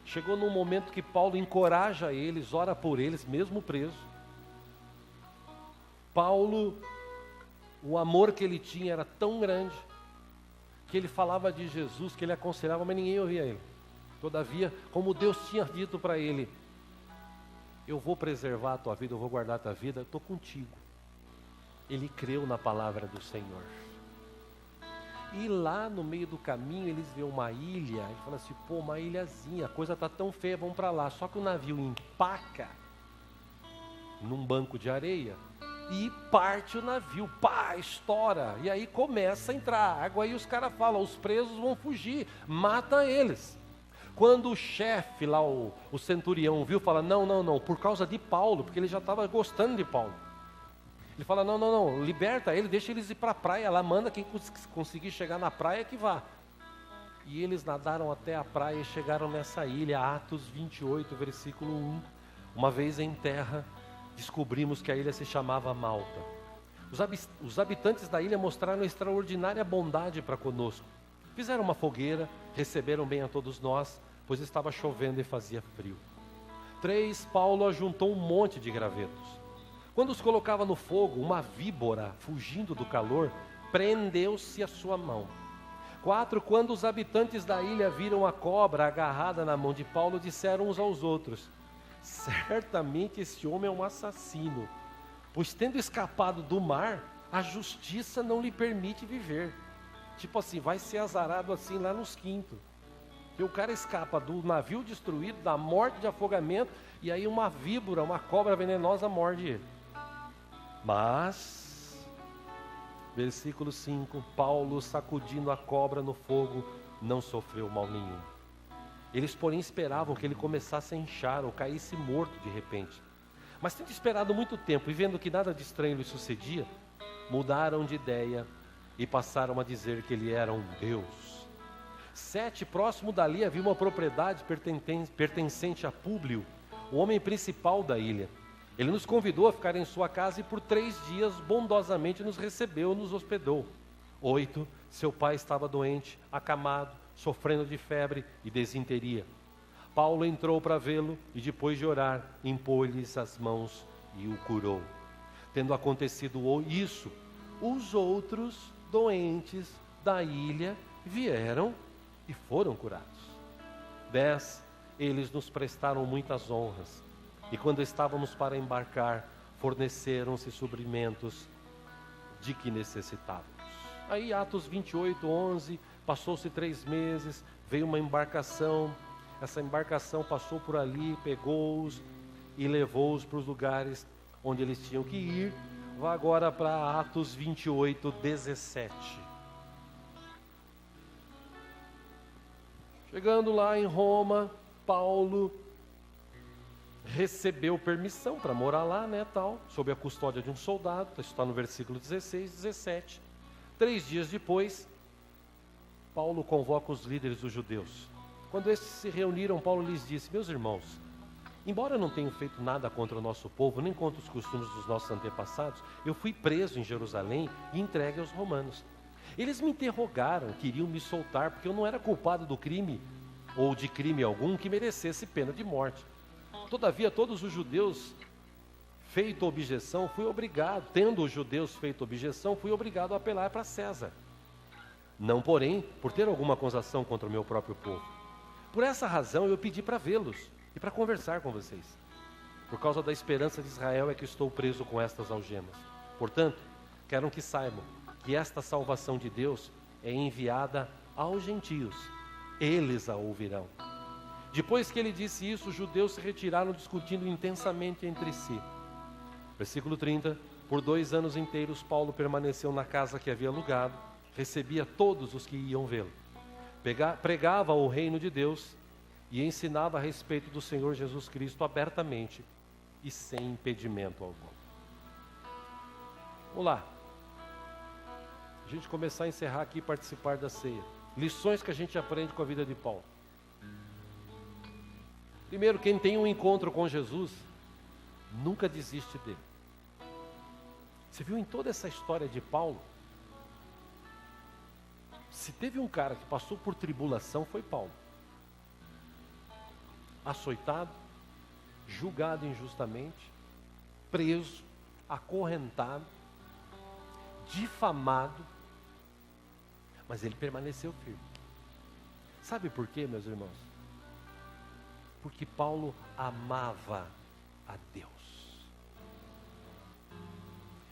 Chegou num momento que Paulo encoraja eles, ora por eles, mesmo preso. Paulo, o amor que ele tinha era tão grande, que ele falava de Jesus, que ele aconselhava, mas ninguém ouvia ele. Todavia, como Deus tinha dito para ele, eu vou preservar a tua vida, eu vou guardar a tua vida, eu estou contigo. Ele creu na palavra do Senhor. E lá no meio do caminho eles vêem uma ilha, ele fala assim, pô, uma ilhazinha, a coisa está tão feia, vamos para lá. Só que o navio empaca num banco de areia e parte o navio, pá, estoura. E aí começa a entrar água e os caras falam, os presos vão fugir, mata eles. Quando o chefe lá, o centurião viu, fala, não, por causa de Paulo, porque ele já estava gostando de Paulo. Ele fala, não, liberta ele, deixa eles ir para a praia lá, manda quem conseguir chegar na praia que vá. E eles nadaram até a praia e chegaram nessa ilha, Atos 28, versículo 1. Uma vez em terra, descobrimos que a ilha se chamava Malta. Os habitantes da ilha mostraram extraordinária bondade para conosco. Fizeram uma fogueira, receberam bem a todos nós, pois estava chovendo e fazia frio. 3, Paulo ajuntou um monte de gravetos. Quando os colocava no fogo, uma víbora, fugindo do calor, prendeu-se a sua mão. 4, quando os habitantes da ilha viram a cobra agarrada na mão de Paulo, disseram uns aos outros, certamente esse homem é um assassino, pois tendo escapado do mar, a justiça não lhe permite viver. Tipo assim, vai ser azarado assim lá nos quintos. Que o cara escapa do navio destruído, da morte de afogamento, e aí uma víbora, uma cobra venenosa morde ele. Mas, versículo 5, Paulo, sacudindo a cobra no fogo, não sofreu mal nenhum. Eles, porém, esperavam que ele começasse a inchar ou caísse morto de repente. Mas, tendo esperado muito tempo e vendo que nada de estranho lhe sucedia, mudaram de ideia e passaram a dizer que ele era um deus. 7, próximo dali havia uma propriedade pertencente a Públio, o homem principal da ilha. Ele nos convidou a ficar em sua casa e por 3 dias bondosamente nos recebeu, nos hospedou. 8, seu pai estava doente, acamado, sofrendo de febre e desinteria. Paulo entrou para vê-lo e depois de orar, impôs-lhes as mãos e o curou. Tendo acontecido isso, os outros doentes da ilha vieram e foram curados. 10, eles nos prestaram muitas honras. E quando estávamos para embarcar, forneceram-se suprimentos de que necessitávamos. Aí Atos 28, 11, passou-se 3 meses, veio uma embarcação, essa embarcação passou por ali, pegou-os e levou-os para os lugares onde eles tinham que ir. Vá agora para Atos 28, 17. Chegando lá em Roma, Paulo recebeu permissão para morar lá, sob a custódia de um soldado, está no versículo 16, 17. 3 dias depois, Paulo convoca os líderes dos judeus. Quando estes se reuniram, Paulo lhes disse, meus irmãos, embora eu não tenha feito nada contra o nosso povo, nem contra os costumes dos nossos antepassados, eu fui preso em Jerusalém e entregue aos romanos. Eles me interrogaram, queriam me soltar, porque eu não era culpado do crime, ou de crime algum, que merecesse pena de morte. Todavia, todos os judeus feito objeção, tendo os judeus feito objeção, fui obrigado a apelar para César. Não, porém, por ter alguma acusação contra o meu próprio povo. Por essa razão, eu pedi para vê-los e para conversar com vocês. Por causa da esperança de Israel é que estou preso com estas algemas. Portanto, quero que saibam que esta salvação de Deus é enviada aos gentios. Eles a ouvirão. Depois que ele disse isso, os judeus se retiraram discutindo intensamente entre si. Versículo 30. Por 2 anos inteiros, Paulo permaneceu na casa que havia alugado, recebia todos os que iam vê-lo. Pregava o reino de Deus e ensinava a respeito do Senhor Jesus Cristo abertamente e sem impedimento algum. Vamos lá. A gente começar a encerrar aqui e participar da ceia. Lições que a gente aprende com a vida de Paulo. Primeiro, quem tem um encontro com Jesus, nunca desiste dele. Você viu em toda essa história de Paulo, Se teve um cara que passou por tribulação, foi Paulo. Açoitado, julgado injustamente, preso, acorrentado, difamado, mas ele permaneceu firme. Sabe por quê, meus irmãos? Porque Paulo amava a Deus.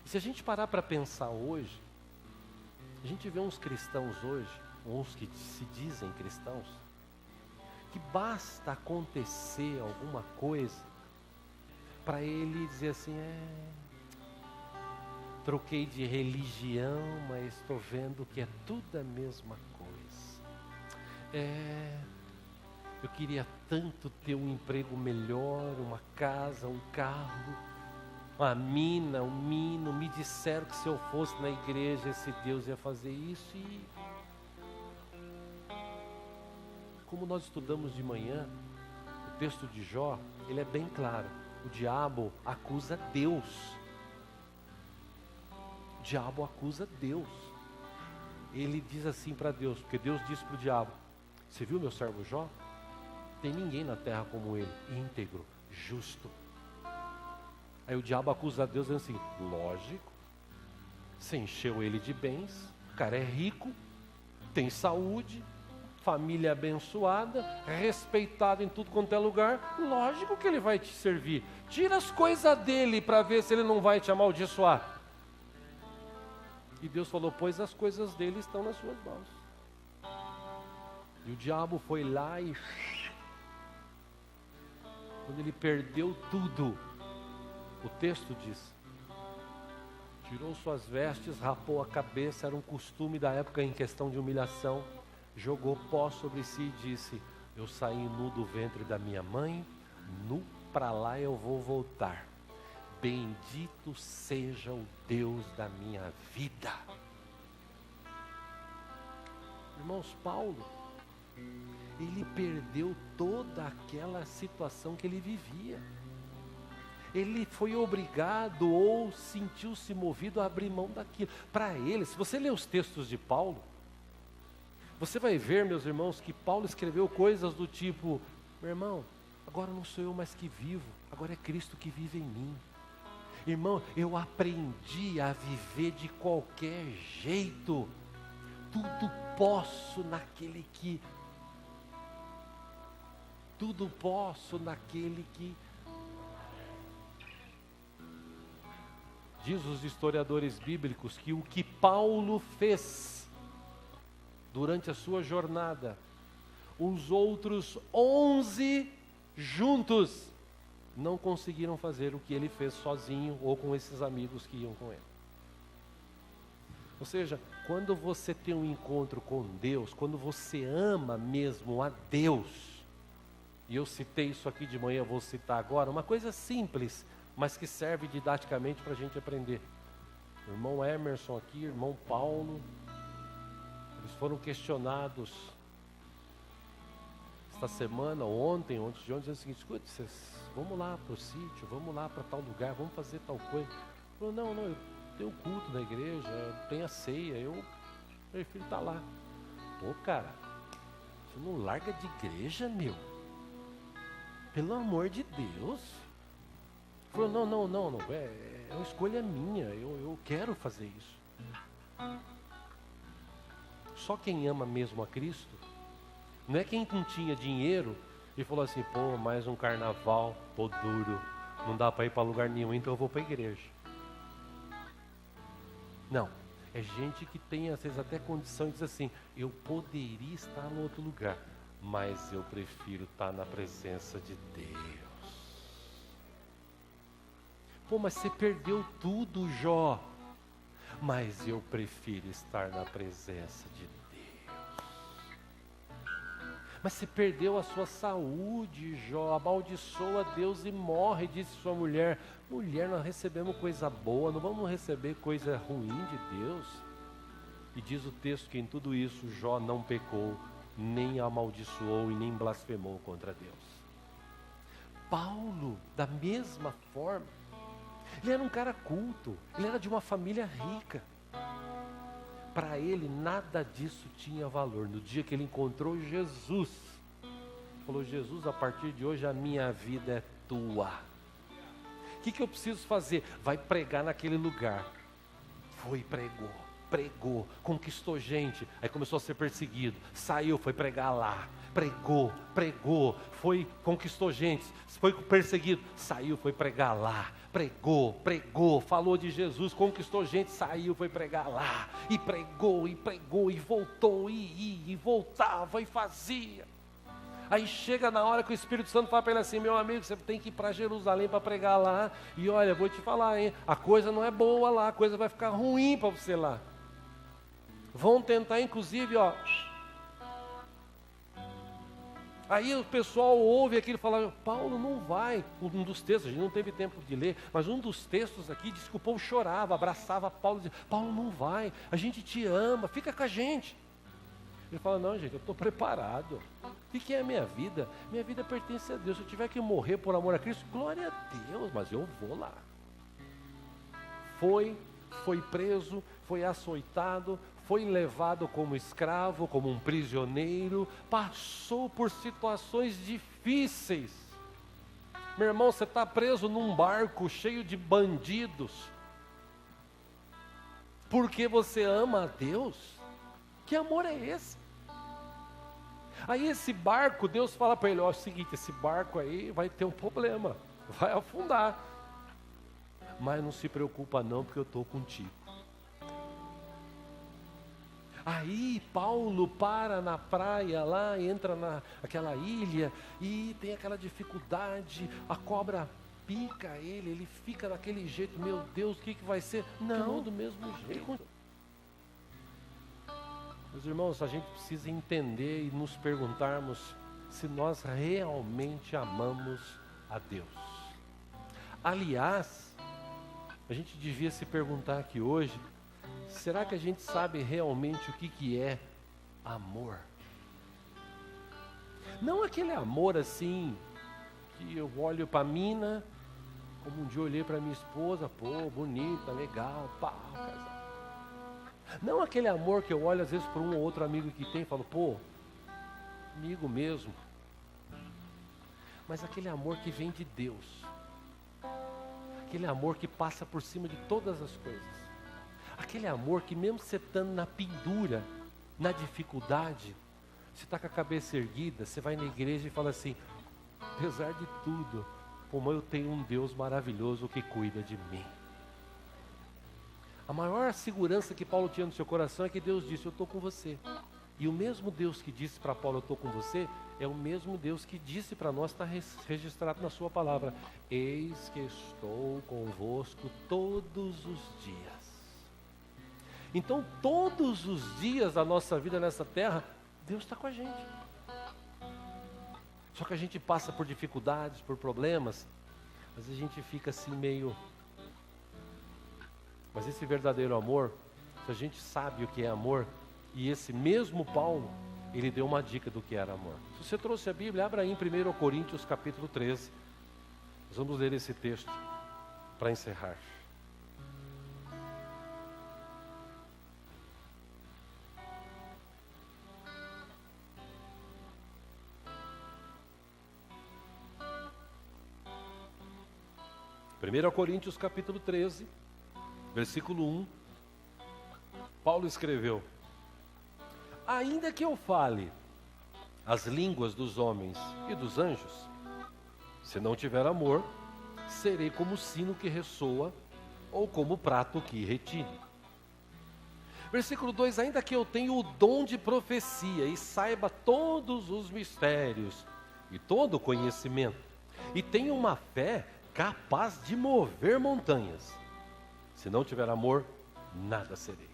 E se a gente parar para pensar hoje, a gente vê uns cristãos hoje, uns que se dizem cristãos, que basta acontecer alguma coisa para ele dizer assim, troquei de religião, mas estou vendo que é tudo a mesma coisa. Eu queria tanto ter um emprego melhor, uma casa, um carro, uma mina, um mino. Me disseram que se eu fosse na igreja, esse Deus ia fazer isso. E como nós estudamos de manhã, o texto de Jó, ele é bem claro. O diabo acusa Deus. O diabo acusa Deus. Ele diz assim para Deus, porque Deus disse para o diabo, você viu meu servo Jó? Tem ninguém na terra como ele, íntegro, justo. Aí o diabo acusa Deus dizendo assim, lógico, você encheu ele de bens, o cara é rico, tem saúde, família abençoada, respeitado em tudo quanto é lugar, lógico que ele vai te servir. Tira as coisas dele para ver se ele não vai te amaldiçoar. E Deus falou, pois as coisas dele estão nas suas mãos. E o diabo foi lá e... Quando ele perdeu tudo, o texto diz, tirou suas vestes, rapou a cabeça, era um costume da época em questão de humilhação, jogou pó sobre si e disse, eu saí nu do ventre da minha mãe, nu para lá eu vou voltar. Bendito seja o Deus da minha vida. Irmãos, Paulo, ele perdeu toda aquela situação que ele vivia. Ele foi obrigado ou sentiu-se movido a abrir mão daquilo. Para ele, se você ler os textos de Paulo, você vai ver, meus irmãos, que Paulo escreveu coisas do tipo, meu irmão, agora não sou eu mais que vivo, agora é Cristo que vive em mim. Irmão, eu aprendi a viver de qualquer jeito. Tudo posso naquele que... Tudo posso naquele que... Diz os historiadores bíblicos que o que Paulo fez durante a sua jornada, os outros 11 juntos não conseguiram fazer o que ele fez sozinho ou com esses amigos que iam com ele. Ou seja, quando você tem um encontro com Deus, quando você ama mesmo a Deus, e eu citei isso aqui de manhã, vou citar agora, uma coisa simples, mas que serve didaticamente para a gente aprender. O irmão Emerson aqui, irmão Paulo, eles foram questionados esta semana, ontem de ontem, dizendo o seguinte, escuta, vocês, vamos lá para o sítio, vamos lá para tal lugar, vamos fazer tal coisa. Falou, não, eu tenho culto na igreja, tenho a ceia, eu prefiro estar lá. Pô, cara, você não larga de igreja, meu? Pelo amor de Deus. Falou, não, é uma escolha minha, eu quero fazer isso. Só quem ama mesmo a Cristo, não é quem não tinha dinheiro e falou assim, pô, mais um carnaval, tô duro, não dá para ir para lugar nenhum, então eu vou para a igreja. Não, é gente que tem às vezes até condição de dizer assim, eu poderia estar no outro lugar, mas eu prefiro estar na presença de Deus. Pô, mas você perdeu tudo, Jó. Mas eu prefiro estar na presença de Deus. Mas você perdeu a sua saúde, Jó. Amaldiçoa Deus e morre, disse sua mulher. Mulher, nós recebemos coisa boa, não vamos receber coisa ruim de Deus. E diz o texto que em tudo isso Jó não pecou, nem amaldiçoou e nem blasfemou contra Deus. Paulo, da mesma forma, ele era um cara culto, ele era de uma família rica. Para ele nada disso tinha valor. No dia que ele encontrou Jesus, falou: Jesus, a partir de hoje a minha vida é tua. O que eu preciso fazer? Vai pregar naquele lugar. Foi e pregou, conquistou gente, aí começou a ser perseguido, saiu, foi pregar lá, pregou, conquistou gente, foi perseguido, saiu, foi pregar lá, pregou, falou de Jesus, conquistou gente, saiu, foi pregar lá, e pregou, e voltou, e voltava, e fazia. Aí chega na hora que o Espírito Santo fala para ele assim: meu amigo, você tem que ir para Jerusalém para pregar lá, e olha, vou te falar, hein, a coisa não é boa lá, a coisa vai ficar ruim para você lá. Vão tentar, inclusive, ó. Aí o pessoal ouve aquilo e fala: Paulo não vai. Um dos textos, a gente não teve tempo de ler, mas um dos textos aqui diz que o povo chorava, abraçava Paulo e dizia: Paulo não vai, a gente te ama, fica com a gente. Ele fala: não, gente, eu estou preparado. O que é a minha vida? Minha vida pertence a Deus. Se eu tiver que morrer por amor a Cristo, glória a Deus, mas eu vou lá. Foi preso, foi açoitado, foi levado como escravo, como um prisioneiro, passou por situações difíceis. Meu irmão, você está preso num barco cheio de bandidos, porque você ama a Deus? Que amor é esse? Aí esse barco, Deus fala para ele: ó, é o seguinte, esse barco aí vai ter um problema, vai afundar, mas não se preocupa não, porque eu estou contigo. Aí Paulo para na praia lá, entra naquela ilha e tem aquela dificuldade, a cobra pica ele fica daquele jeito: meu Deus, o que vai ser? Não, do mesmo jeito. Meus irmãos, a gente precisa entender e nos perguntarmos se nós realmente amamos a Deus. Aliás, a gente devia se perguntar aqui hoje: será que a gente sabe realmente o que é amor? Não aquele amor assim, que eu olho para a mina, como um dia eu olhei para minha esposa, pô, bonita, legal, pá, casal. Não aquele amor que eu olho às vezes para um ou outro amigo que tem e falo: pô, amigo mesmo. Mas aquele amor que vem de Deus. Aquele amor que passa por cima de todas as coisas. Aquele amor que mesmo você estando na pendura, na dificuldade, você está com a cabeça erguida, você vai na igreja e fala assim: apesar de tudo, como eu tenho um Deus maravilhoso que cuida de mim. A maior segurança que Paulo tinha no seu coração é que Deus disse: eu estou com você. E o mesmo Deus que disse para Paulo: eu estou com você, é o mesmo Deus que disse para nós, está registrado na sua palavra: eis que estou convosco todos os dias. Então, todos os dias da nossa vida nessa terra, Deus está com a gente. Só que a gente passa por dificuldades, por problemas, às vezes a gente fica assim meio... Mas esse verdadeiro amor, se a gente sabe o que é amor, e esse mesmo Paulo, ele deu uma dica do que era amor. Se você trouxe a Bíblia, abra aí em 1 Coríntios capítulo 13. Nós vamos ler esse texto para encerrar. Primeiro Coríntios capítulo 13, versículo 1, Paulo escreveu: ainda que eu fale as línguas dos homens e dos anjos, se não tiver amor, serei como o sino que ressoa ou como o prato que retine. Versículo 2, ainda que eu tenha o dom de profecia e saiba todos os mistérios e todo o conhecimento, e tenha uma fé capaz de mover montanhas, se não tiver amor, nada serei.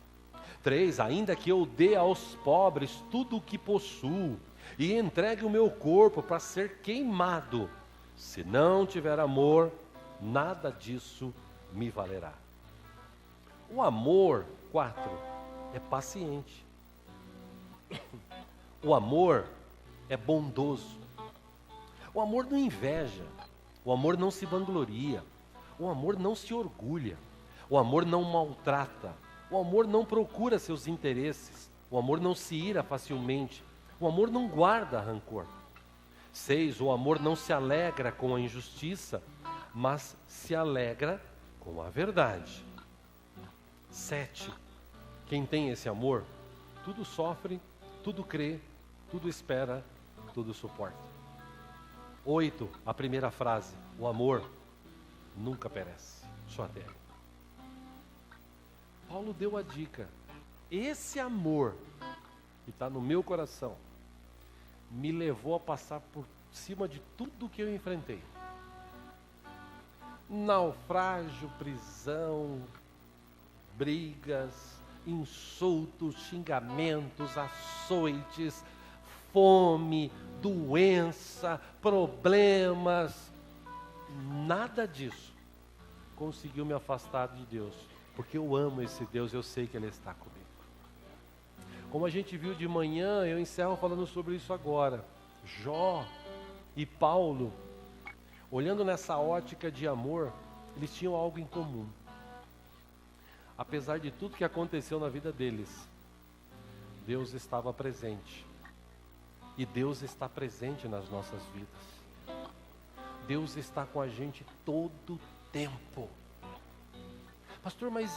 3, ainda que eu dê aos pobres tudo o que possuo, e entregue o meu corpo para ser queimado, se não tiver amor, nada disso me valerá. O amor, 4, é paciente. O amor é bondoso. O amor não inveja. O amor não se vangloria. O amor não se orgulha. O amor não maltrata. O amor não procura seus interesses. O amor não se ira facilmente. O amor não guarda rancor. 6. O amor não se alegra com a injustiça, mas se alegra com a verdade. 7. Quem tem esse amor, tudo sofre, tudo crê, tudo espera, tudo suporta. 8. A primeira frase. O amor nunca perece, só adere. Paulo deu a dica. Esse amor que está no meu coração me levou a passar por cima de tudo que eu enfrentei. Naufrágio, prisão, brigas, insultos, xingamentos, açoites, fome, doença, problemas. Nada disso conseguiu me afastar de Deus, porque eu amo esse Deus, eu sei que Ele está comigo. Como a gente viu de manhã, eu encerro falando sobre isso agora. Jó e Paulo, olhando nessa ótica de amor, eles tinham algo em comum. Apesar de tudo que aconteceu na vida deles, Deus estava presente. E Deus está presente nas nossas vidas. Deus está com a gente todo o tempo. Pastor, mas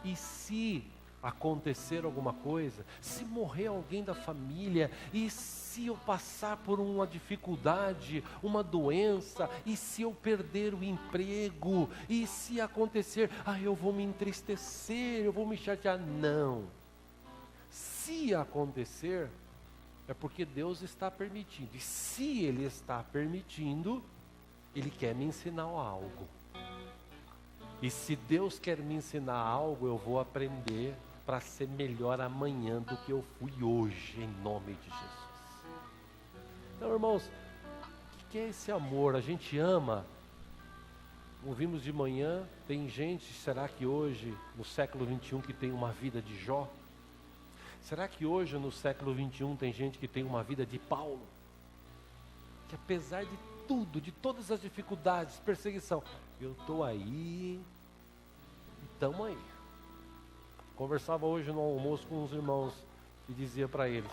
e se acontecer alguma coisa? Se morrer alguém da família? E se eu passar por uma dificuldade, uma doença? E se eu perder o emprego? E se acontecer, eu vou me entristecer, eu vou me chatear? Não. Se acontecer, é porque Deus está permitindo. E se Ele está permitindo, Ele quer me ensinar algo. E se Deus quer me ensinar algo, eu vou aprender para ser melhor amanhã do que eu fui hoje, em nome de Jesus. Então, irmãos, o que é esse amor? A gente ama. Ouvimos de manhã, tem gente, será que hoje, no século 21, que tem uma vida de Jó? Será que hoje, no século 21, tem gente que tem uma vida de Paulo? Que apesar de tudo, de todas as dificuldades, perseguição, eu estou aí, estamos aí. Conversava hoje no almoço com uns irmãos e dizia para eles,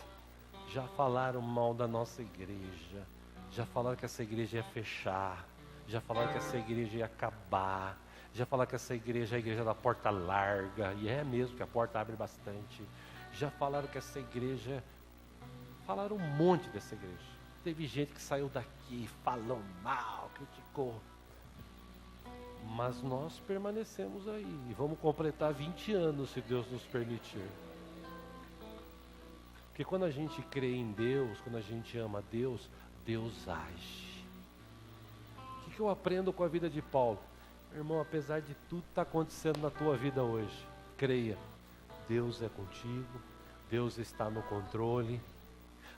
já falaram mal da nossa igreja, já falaram que essa igreja ia fechar, já falaram que essa igreja ia acabar, já falaram que essa igreja é a igreja da porta larga, e é mesmo que a porta abre bastante, já falaram que essa igreja, falaram um monte dessa igreja. Teve gente que saiu daqui, falou mal, criticou. Mas nós permanecemos aí. E vamos completar 20 anos, se Deus nos permitir. Porque quando a gente crê em Deus, quando a gente ama Deus, Deus age. O que eu aprendo com a vida de Paulo? Irmão, apesar de tudo que está acontecendo na tua vida hoje, creia, Deus é contigo, Deus está no controle.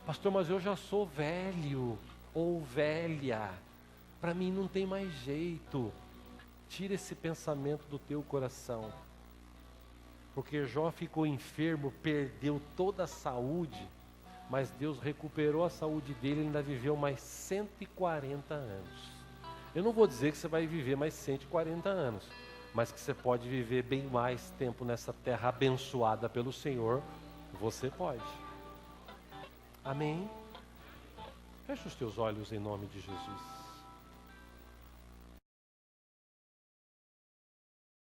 Pastor, mas eu já sou velho ou velha, para mim não tem mais jeito. Tira esse pensamento do teu coração, porque Jó ficou enfermo, perdeu toda a saúde, mas Deus recuperou a saúde dele e ainda viveu mais 140 anos. Eu não vou dizer que você vai viver mais 140 anos, mas que você pode viver bem mais tempo nessa terra abençoada pelo Senhor, você pode. Amém? Feche os teus olhos em nome de Jesus.